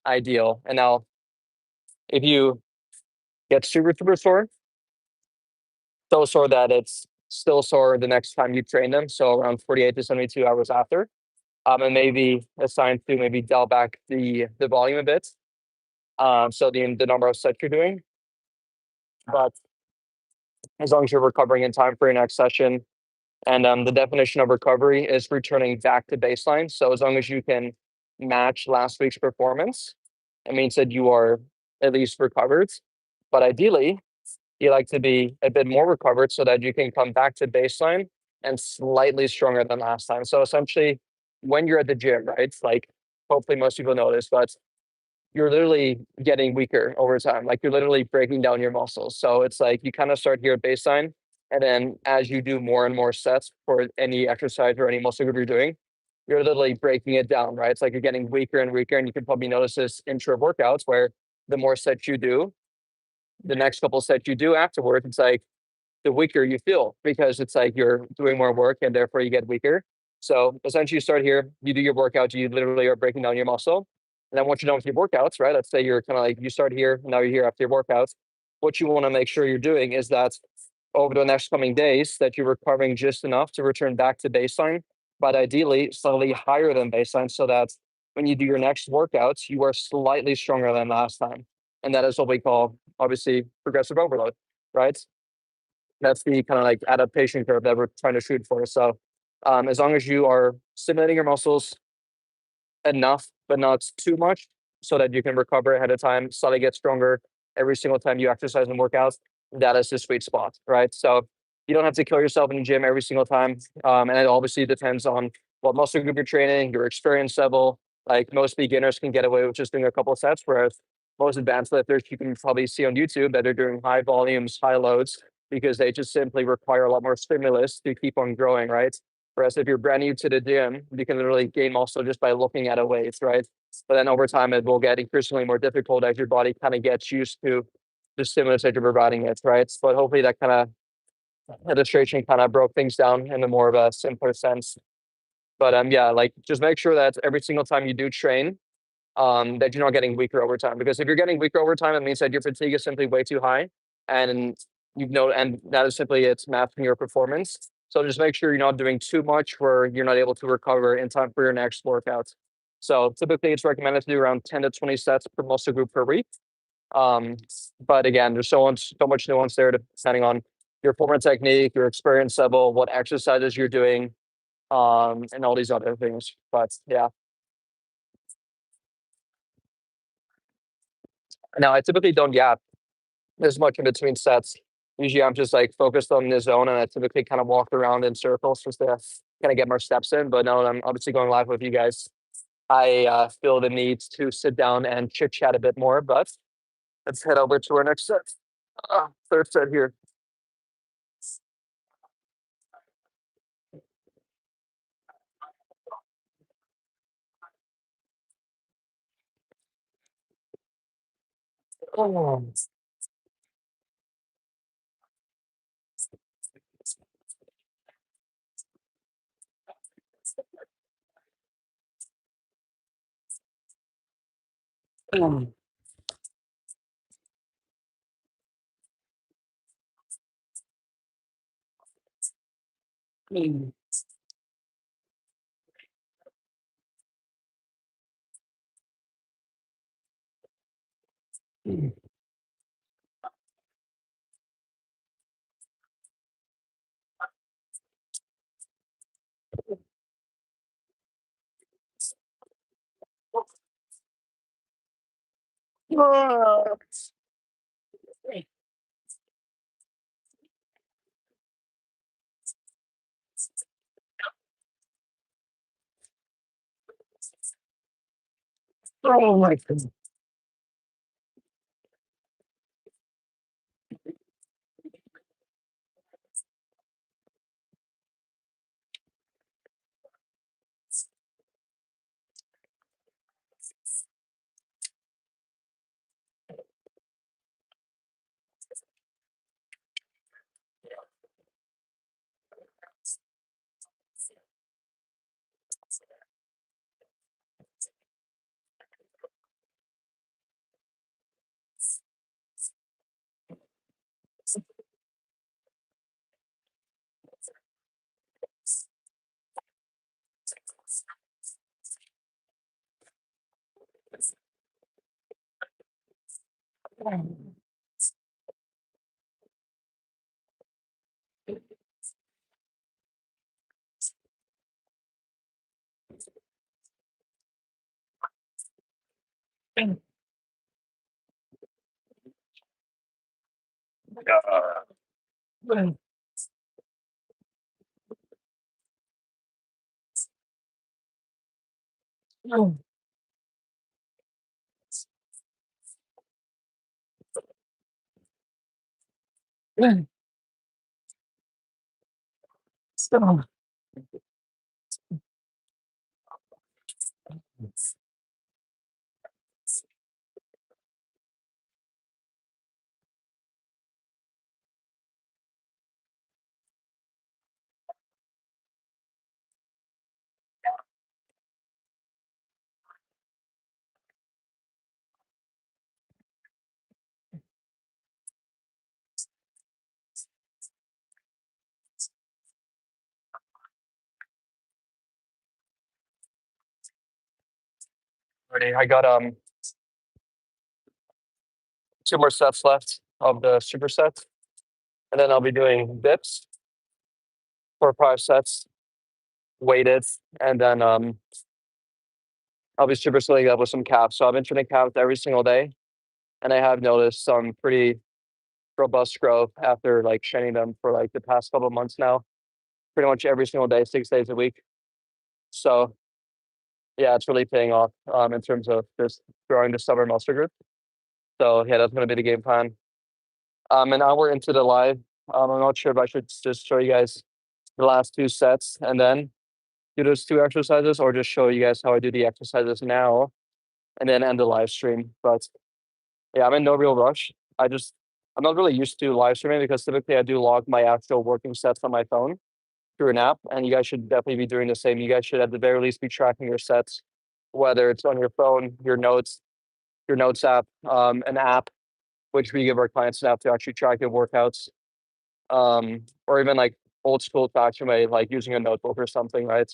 ideal. And now, if you get super, super sore, so sore that it's still sore the next time you train them, so around 48 to 72 hours after, and maybe it's time to maybe dial back the volume a bit, so the number of sets you're doing. But as long as you're recovering in time for your next session, and the definition of recovery is returning back to baseline. So as long as you can match last week's performance, it means that you are at least recovered. But ideally, you like to be a bit more recovered so that you can come back to baseline and slightly stronger than last time. So essentially, when you're at the gym, right? It's like hopefully most people know this, but you're literally getting weaker over time. Like you're literally breaking down your muscles. So it's like you kind of start here at baseline. And then as you do more and more sets for any exercise or any muscle group you're doing, you're literally breaking it down, right? It's like you're getting weaker and weaker. And you can probably notice this intra workouts where the more sets you do, the next couple sets you do afterwards, it's like the weaker you feel because it's like you're doing more work and therefore you get weaker. So essentially, you start here, you do your workout, you literally are breaking down your muscle. And then once you're done with your workouts, right? Let's say you're kind of like you start here, now you're here after your workouts. What you want to make sure you're doing is that over the next coming days, that you're recovering just enough to return back to baseline, but ideally slightly higher than baseline, so that when you do your next workouts, you are slightly stronger than last time. And that is what we call obviously progressive overload, right? That's the kind of like adaptation curve that we're trying to shoot for. So as long as you are stimulating your muscles enough, but not too much, so that you can recover ahead of time, slightly get stronger every single time you exercise and work out, that is the sweet spot, right? So you don't have to kill yourself in the gym every single time. And it obviously depends on what muscle group you're training, your experience level. Like most beginners can get away with just doing a couple of sets, whereas most advanced lifters you can probably see on YouTube that are doing high volumes, high loads, because they just simply require a lot more stimulus to keep on growing, right? Whereas if you're brand new to the gym, you can literally gain muscle just by looking at a weight, right? But then over time, it will get increasingly more difficult as your body kind of gets used to the stimulus that you're providing it, right? But hopefully that kind of illustration kind of broke things down in a more of a simpler sense. But yeah, like just make sure that every single time you do train, that you're not getting weaker over time. Because if you're getting weaker over time, it means that your fatigue is simply way too high, and and that is simply it's masking your performance. So just make sure you're not doing too much where you're not able to recover in time for your next workout. So typically, it's recommended to do around 10 to 20 sets per muscle group per week. Um, but again, there's so much nuance there depending on your performance technique, your experience level, what exercises you're doing, and all these other things. But yeah. Now I typically don't gap as much in between sets. Usually I'm just like focused on the zone and I typically kind of walk around in circles just to kind of get more steps in. But no, I'm obviously going live with you guys. I feel the need to sit down and chit chat a bit more, but let's head over to our next set. Third set here. Oh. Mm. Mm. Mm. Ah. Oh my God. Ready. I got 2 more sets left of the supersets, and then I'll be doing dips for 5 sets, weighted, and then I'll be supersetting up with some calves. So I've been training calves every single day, and I have noticed some pretty robust growth after like training them for like the past couple of months now, pretty much every single day, 6 days a week. So yeah, it's really paying off in terms of just growing the stubborn muscle group. So yeah, that's gonna be the game plan. And now we're into the live. I'm not sure if I should just show you guys the last 2 sets and then do those 2 exercises, or just show you guys how I do the exercises now and then end the live stream. But yeah, I'm in no real rush. I'm not really used to live streaming because typically I do log my actual working sets on my phone through an app, and you guys should definitely be doing the same. You guys should at the very least be tracking your sets, whether it's on your phone, your notes app, an app which we give our clients an app to actually track their workouts, or even like old school fashion way, like using a notebook or something, right?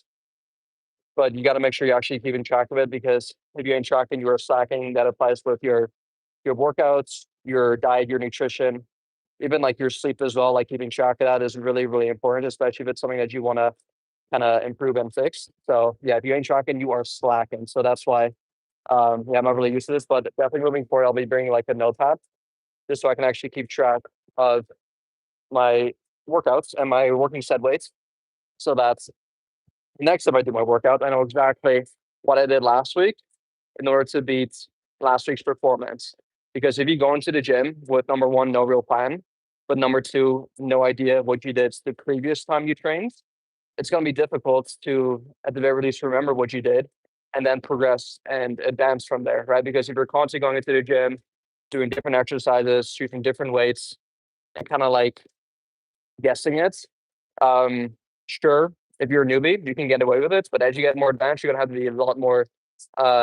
But you got to make sure you're actually keeping track of it, because if you ain't tracking, you are slacking. That applies with your workouts, your diet, your nutrition, even like your sleep as well. Like keeping track of that is really, really important, especially if it's something that you want to kind of improve and fix. So yeah, if you ain't tracking, you are slacking. So that's why, yeah, I'm not really used to this, but definitely moving forward, I'll be bringing like a notepad just so I can actually keep track of my workouts and my working set weights. So that's next time I do my workout, I know exactly what I did last week in order to beat last week's performance. Because if you go into the gym with number one, no real plan, but number two, no idea what you did the previous time you trained, it's going to be difficult to, at the very least, remember what you did and then progress and advance from there, right? Because if you're constantly going into the gym, doing different exercises, using different weights, and kind of like guessing it, sure, if you're a newbie, you can get away with it. But as you get more advanced, you're going to have to be a lot more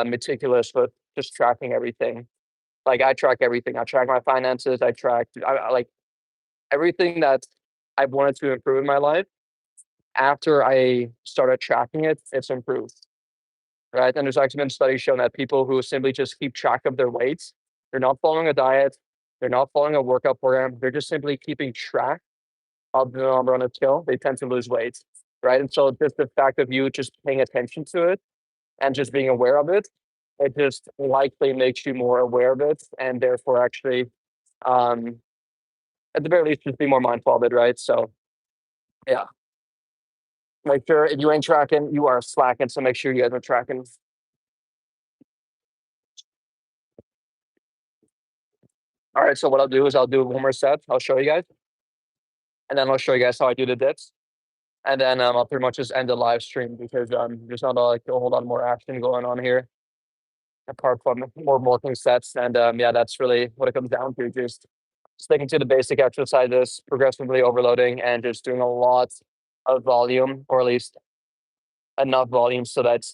meticulous with just tracking everything. Like I track everything. I track my finances. I like everything that I've wanted to improve in my life. After I started tracking it, it's improved, right? And there's actually been studies showing that people who simply just keep track of their weights, they're not following a diet, they're not following a workout program, they're just simply keeping track of the number on a scale, they tend to lose weight, right? And so just the fact of you just paying attention to it and just being aware of it, it just likely makes you more aware of it and therefore actually, um, at the very least, just be more mindful of it, right? So yeah, make sure if you ain't tracking, you are slacking. So make sure you guys are tracking. All right. So what I'll do is I'll do one more set. I'll show you guys, and then I'll show you guys how I do the dips. And then I'll pretty much just end the live stream because there's not like a whole lot more action going on here apart from more multi sets. And yeah, that's really what it comes down to. Just sticking to the basic exercises, progressively overloading, and just doing a lot of volume, or at least enough volume so that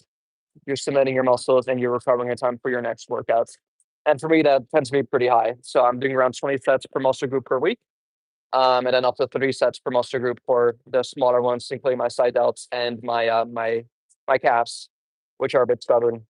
you're cementing your muscles and you're recovering in time for your next workouts. And for me, that tends to be pretty high. So I'm doing around 20 sets per muscle group per week. And then up to 3 sets per muscle group for the smaller ones, including my side delts and my calves, which are a bit stubborn.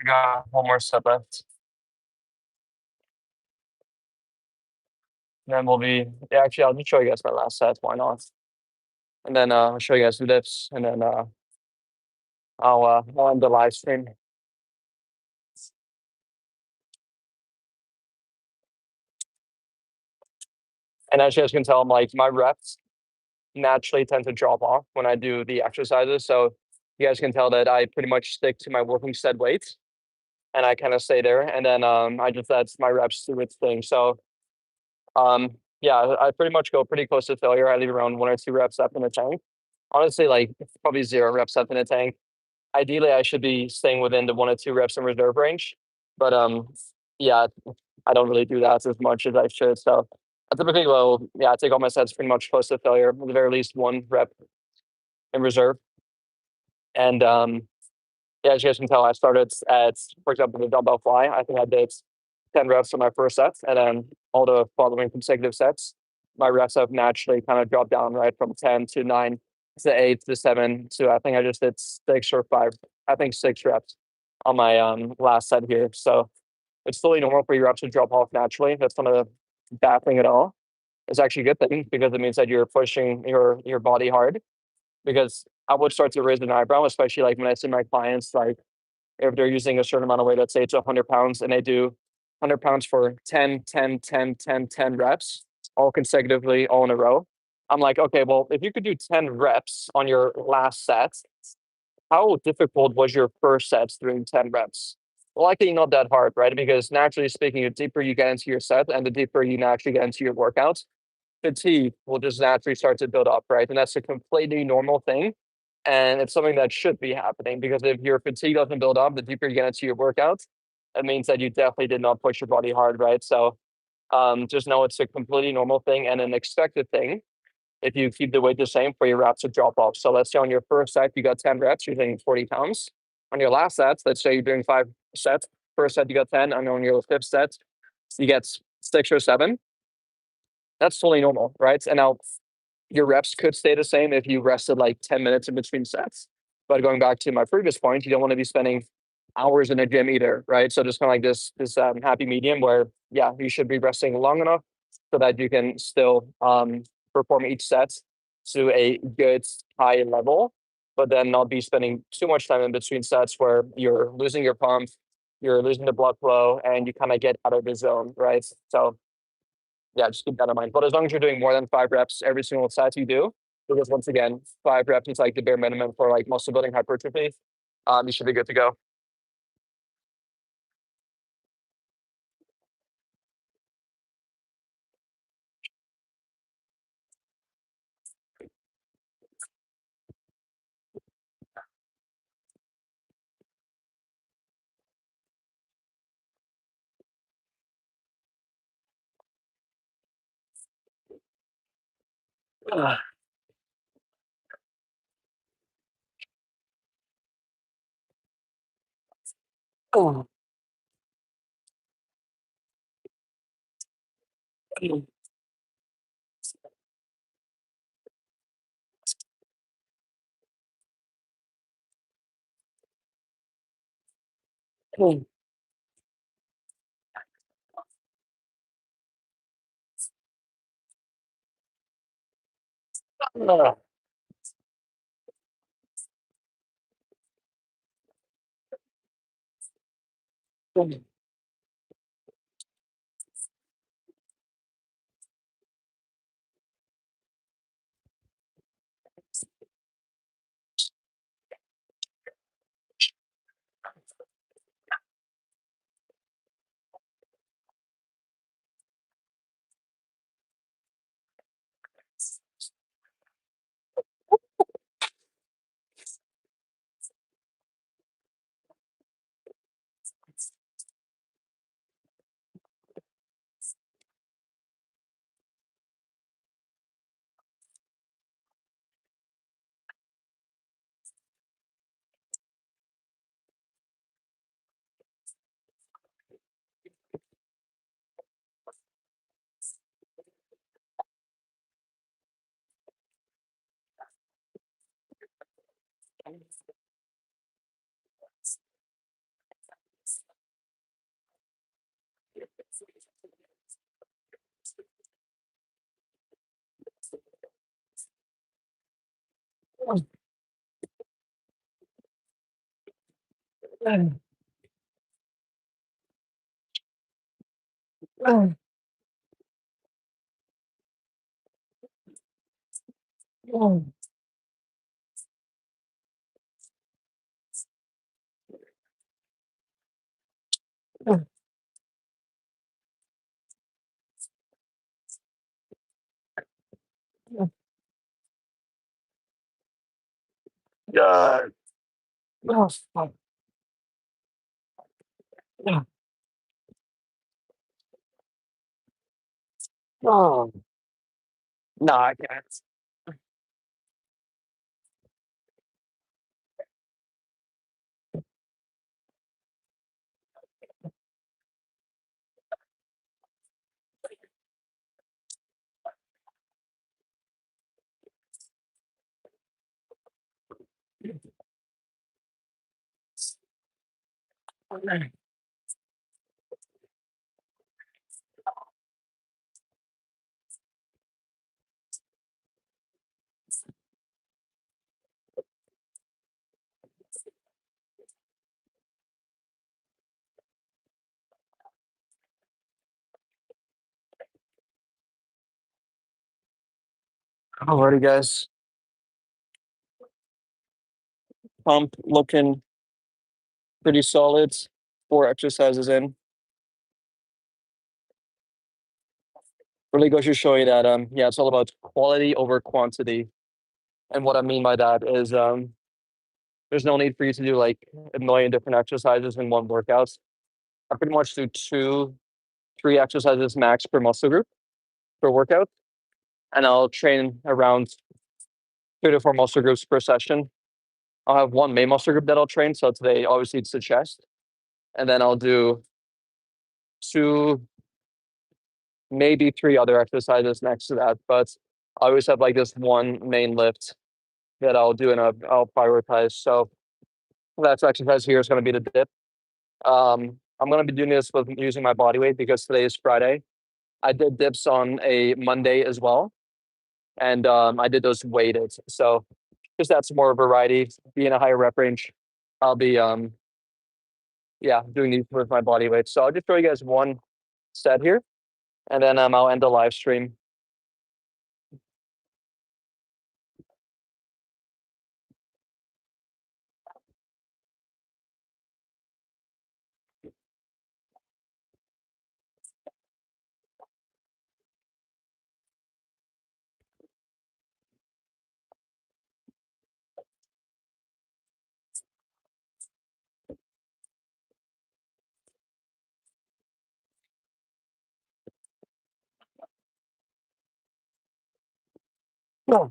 We got one more set left. And then we'll be, yeah, actually, I'll just show you guys my last set. Why not? And then I'll show you guys the dips, and then I'll end the live stream. And as you guys can tell, like my reps naturally tend to drop off when I do the exercises. So you guys can tell that I pretty much stick to my working set weights, and I kind of stay there. And then I just let my reps do its thing. So yeah, I pretty much go pretty close to failure. I leave around 1 or 2 reps left in the tank. Honestly, like probably 0 reps left in the tank. Ideally, I should be staying within the 1 or 2 reps in reserve range, but yeah, I don't really do that as much as I should. So I typically will, yeah, I take all my sets pretty much close to failure, at the very least 1 rep in reserve. And yeah, as you guys can tell, I started at, for example, the dumbbell fly. I think I did 10 reps on my first set, and then all the following consecutive sets, my reps have naturally kind of dropped down, right, from 10 to 9 to 8 to 7 to I think I just did 6 or 5. I think 6 reps on my last set here. So it's totally normal for your reps to drop off naturally. That's not a bad thing at all. It's actually a good thing because it means that you're pushing your body hard. Because I would start to raise an eyebrow, especially like when I see my clients, like if they're using a certain amount of weight, let's say it's 100 pounds, and they do 100 pounds for 10, 10, 10, 10, 10 reps, all consecutively, all in a row. I'm like, okay, well, if you could do 10 reps on your last set, how difficult was your first sets doing 10 reps? Well, likely not that hard, right? Because naturally speaking, the deeper you get into your set and the deeper you naturally get into your workouts, fatigue will just naturally start to build up, right? And that's a completely normal thing. And it's something that should be happening because if your fatigue doesn't build up, the deeper you get into your workouts, it means that you definitely did not push your body hard, right? So just know it's a completely normal thing and an expected thing if you keep the weight the same for your reps to drop off. So let's say on your first set, you got 10 reps, you're doing 40 pounds. On your last sets, let's say you're doing 5 sets. First set, you got 10. And on your fifth set, you get 6 or 7. That's totally normal, right? And now your reps could stay the same if you rested like 10 minutes in between sets. But going back to my previous point, you don't want to be spending hours in a gym either, right? So just kind of like this happy medium where, yeah, you should be resting long enough so that you can still perform each set to a good high level, but then not be spending too much time in between sets where you're losing your pump, you're losing the blood flow, and you kind of get out of the zone, right? So yeah, just keep that in mind. But as long as you're doing more than 5 reps every single set you do, because once again, 5 reps is like the bare minimum for like muscle building hypertrophy, you should be good to go. God. Oh, fuck. Oh, no, I can't. Alrighty, guys. Pump looking pretty solid. 4 exercises in. Really goes to show you that yeah, it's all about quality over quantity. And what I mean by that is there's no need for you to do like a million different exercises in one workout. I pretty much do 2, 3 exercises max per muscle group per workout. And I'll train around 2 to 4 muscle groups per session. I'll have 1 main muscle group that I'll train. So today, obviously, it's the chest. And then I'll do 2, maybe 3 other exercises next to that. But I always have like this 1 main lift that I'll do and I'll prioritize. So last exercise here is going to be the dip. I'm going to be doing this with using my body weight because today is Friday. I did dips on a Monday as well. And I did those weighted. So just that's more variety. Be in a higher rep range. I'll be doing these with my body weight. So I'll just show you guys 1 set here, and then I'll end the live stream. Oh.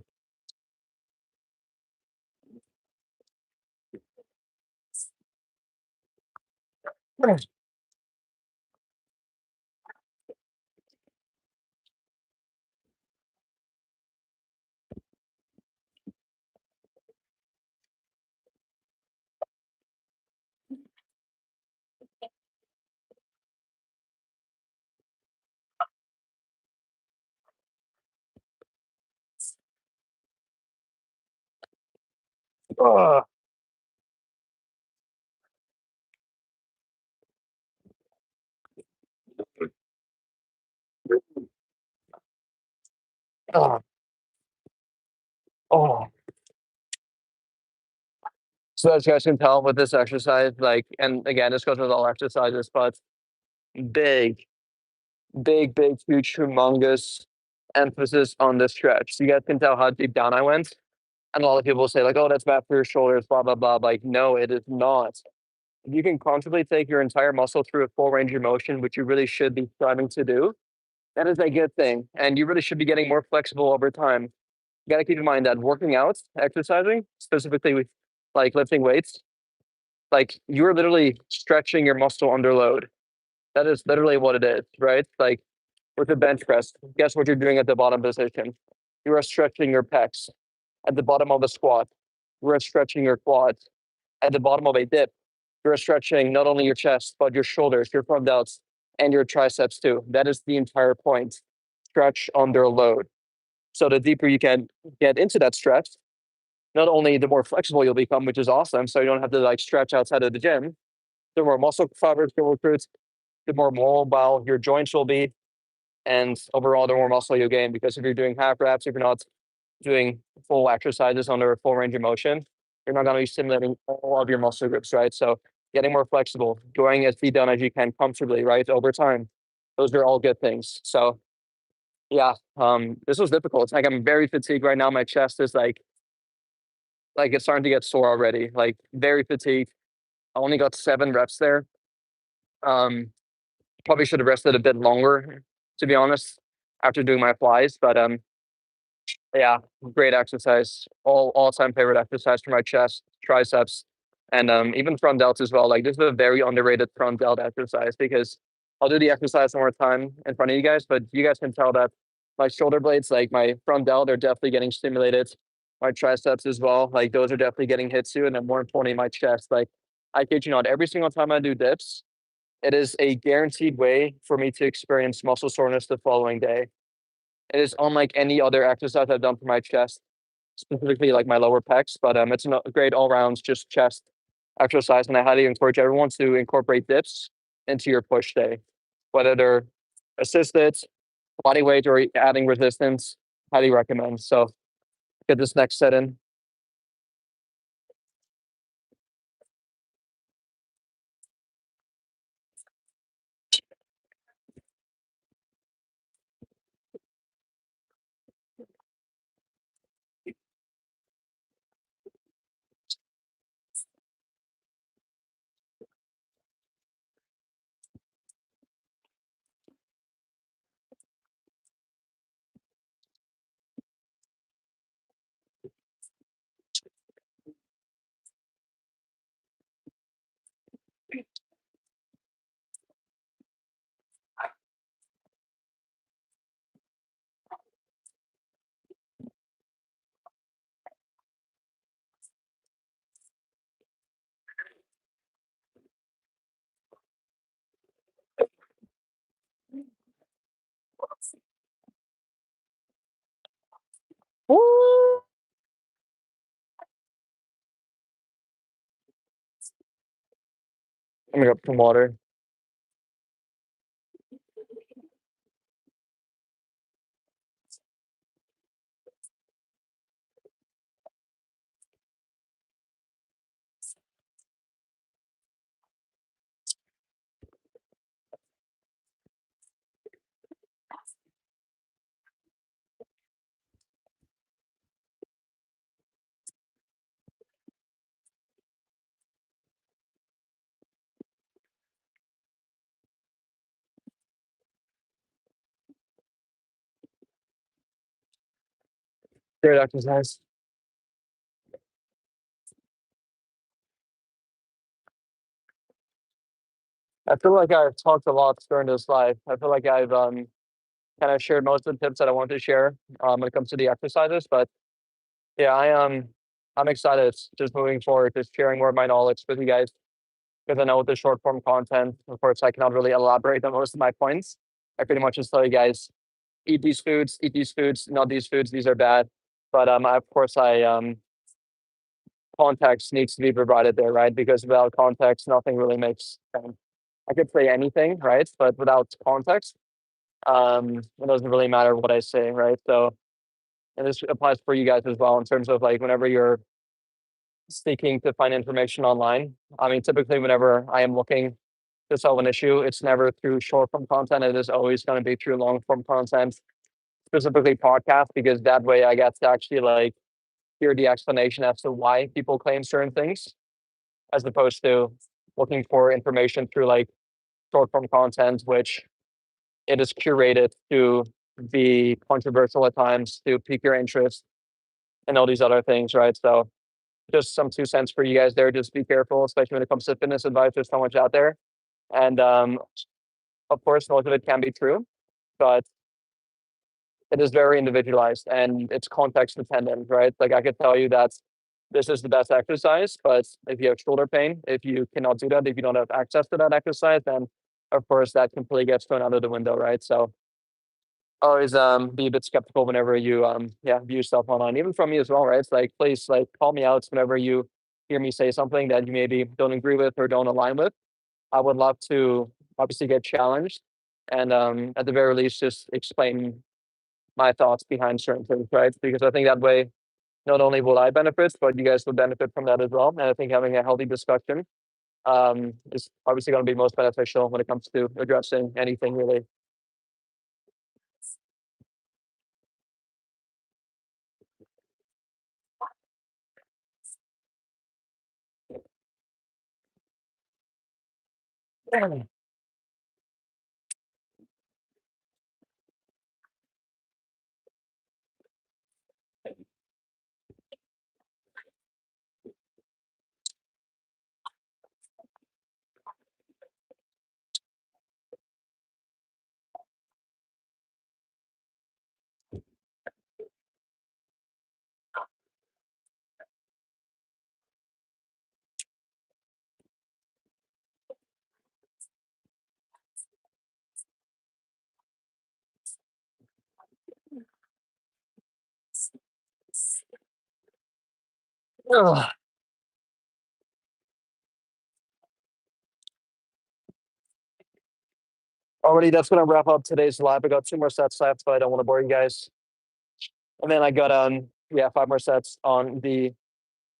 Oh. Oh. Oh. So as you guys can tell with this exercise, like, and again, this goes with all exercises, but big, huge, humongous emphasis on the stretch. So you guys can tell how deep down I went. And a lot of people say, like, oh, that's bad for your shoulders, blah, blah, blah. Like, no, it is not. If you can comfortably take your entire muscle through a full range of motion, which you really should be striving to do, that is a good thing. And you really should be getting more flexible over time. You got to keep in mind that working out, exercising, specifically with like lifting weights, like you're literally stretching your muscle under load. That is literally what it is, right? Like with a bench press, guess what you're doing at the bottom position? You are stretching your pecs. At the bottom of the squat, you are stretching your quads. At the bottom of a dip, you're stretching not only your chest, but your shoulders, your front delts, and your triceps too. That is the entire point. Stretch under load. So the deeper you can get into that stretch, not only the more flexible you'll become, which is awesome, so you don't have to like stretch outside of the gym, the more muscle fibers you'll recruit, the more mobile your joints will be, and overall, the more muscle you gain. Because if you're doing half reps, if you're not doing full exercises under a full range of motion, you're not going to be stimulating all of your muscle groups, right? So getting more flexible, going as deep down as you can comfortably, right? Over time, those are all good things. So yeah, this was difficult. It's like I'm very fatigued right now. My chest is like it's starting to get sore already. Like very fatigued. I only got 7 reps there. Um, Probably should have rested a bit longer, to be honest, after doing my flies. But yeah, great exercise. All-time favorite exercise for my chest, triceps, and even front delts as well. Like this is a very underrated front delt exercise because I'll do the exercise one more time in front of you guys, but you guys can tell that my shoulder blades, like my front delt, are definitely getting stimulated. My triceps as well, like those are definitely getting hit too, and then more importantly, my chest. Like I kid you not, every single time I do dips, it is a guaranteed way for me to experience muscle soreness the following day. It is unlike any other exercise I've done for my chest, specifically like my lower pecs, but it's a great all-round just chest exercise, and I highly encourage everyone to incorporate dips into your push day, whether they're assisted, body weight, or adding resistance. Highly recommend. So get this next set in. Woo! I'm gonna get some water. Great exercise. I feel like I've talked a lot during this live. I feel like I've kind of shared most of the tips that I wanted to share when it comes to the exercises. But yeah, I'm excited just moving forward, just sharing more of my knowledge with you guys because I know with the short form content, of course, I cannot really elaborate on most of my points. I pretty much just tell you guys eat these foods, not these foods, these are bad. But of course, context needs to be provided there, right? Because without context, nothing really makes sense. I could say anything, right? But without context, it doesn't really matter what I say, right? So, and this applies for you guys as well in terms of like whenever you're seeking to find information online. I mean, typically, whenever I am looking to solve an issue, it's never through short form content. It is always going to be through long form content, specifically podcast, because that way I get to actually like hear the explanation as to why people claim certain things, as opposed to looking for information through like short form content, which it is curated to be controversial at times, to pique your interest, and all these other things, right? So just some 2 cents for you guys there. Just be careful, especially when it comes to fitness advice. There's so much out there. And of course, most of it can be true, but it is very individualized and it's context dependent, right? Like I could tell you that this is the best exercise, but if you have shoulder pain, if you cannot do that, if you don't have access to that exercise, then of course that completely gets thrown out of the window, right? So always be a bit skeptical whenever you view stuff online, even from me as well, right? It's like, please, like, call me out whenever you hear me say something that you maybe don't agree with or don't align with. I would love to obviously get challenged, and at the very least just explain my thoughts behind certain things, right? Because I think that way not only will I benefit, but you guys will benefit from that as well. And I think having a healthy discussion is obviously going to be most beneficial when it comes to addressing anything really. Ugh. Already, that's going to wrap up today's live. I got 2 more sets left, but I don't want to bore you guys. And then I got 5 more sets on the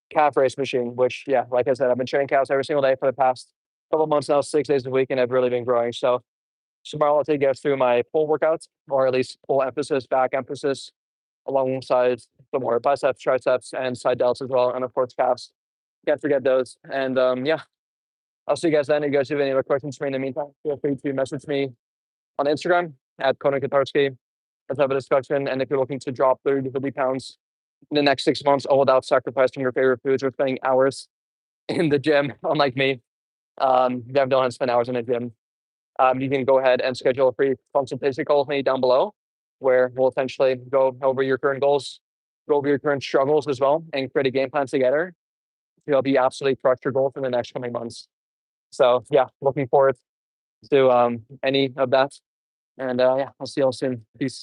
calf raise machine, which like I said, I've been training calves every single day for the past couple of months now, 6 days a week, and I've really been growing. So tomorrow I'll take you guys through my pull workouts, or at least pull emphasis, back emphasis, alongside some more biceps, triceps, and side delts as well, and of course calves. Can't forget those. And I'll see you guys then. If you guys have any other questions for me in the meantime, feel free to message me on Instagram at Kotarski. Let's have a discussion. And if you're looking to drop 30 to 50 pounds in the next 6 months, all without sacrificing your favorite foods or spending hours in the gym, unlike me, you don't want to spend hours in the gym. You can go ahead and schedule a free consultation call with me down below, where we'll essentially go over your current goals, go over your current struggles as well, and create a game plan together to help you absolutely crush your goals in the next coming months. So looking forward to any of that. And I'll see you all soon. Peace.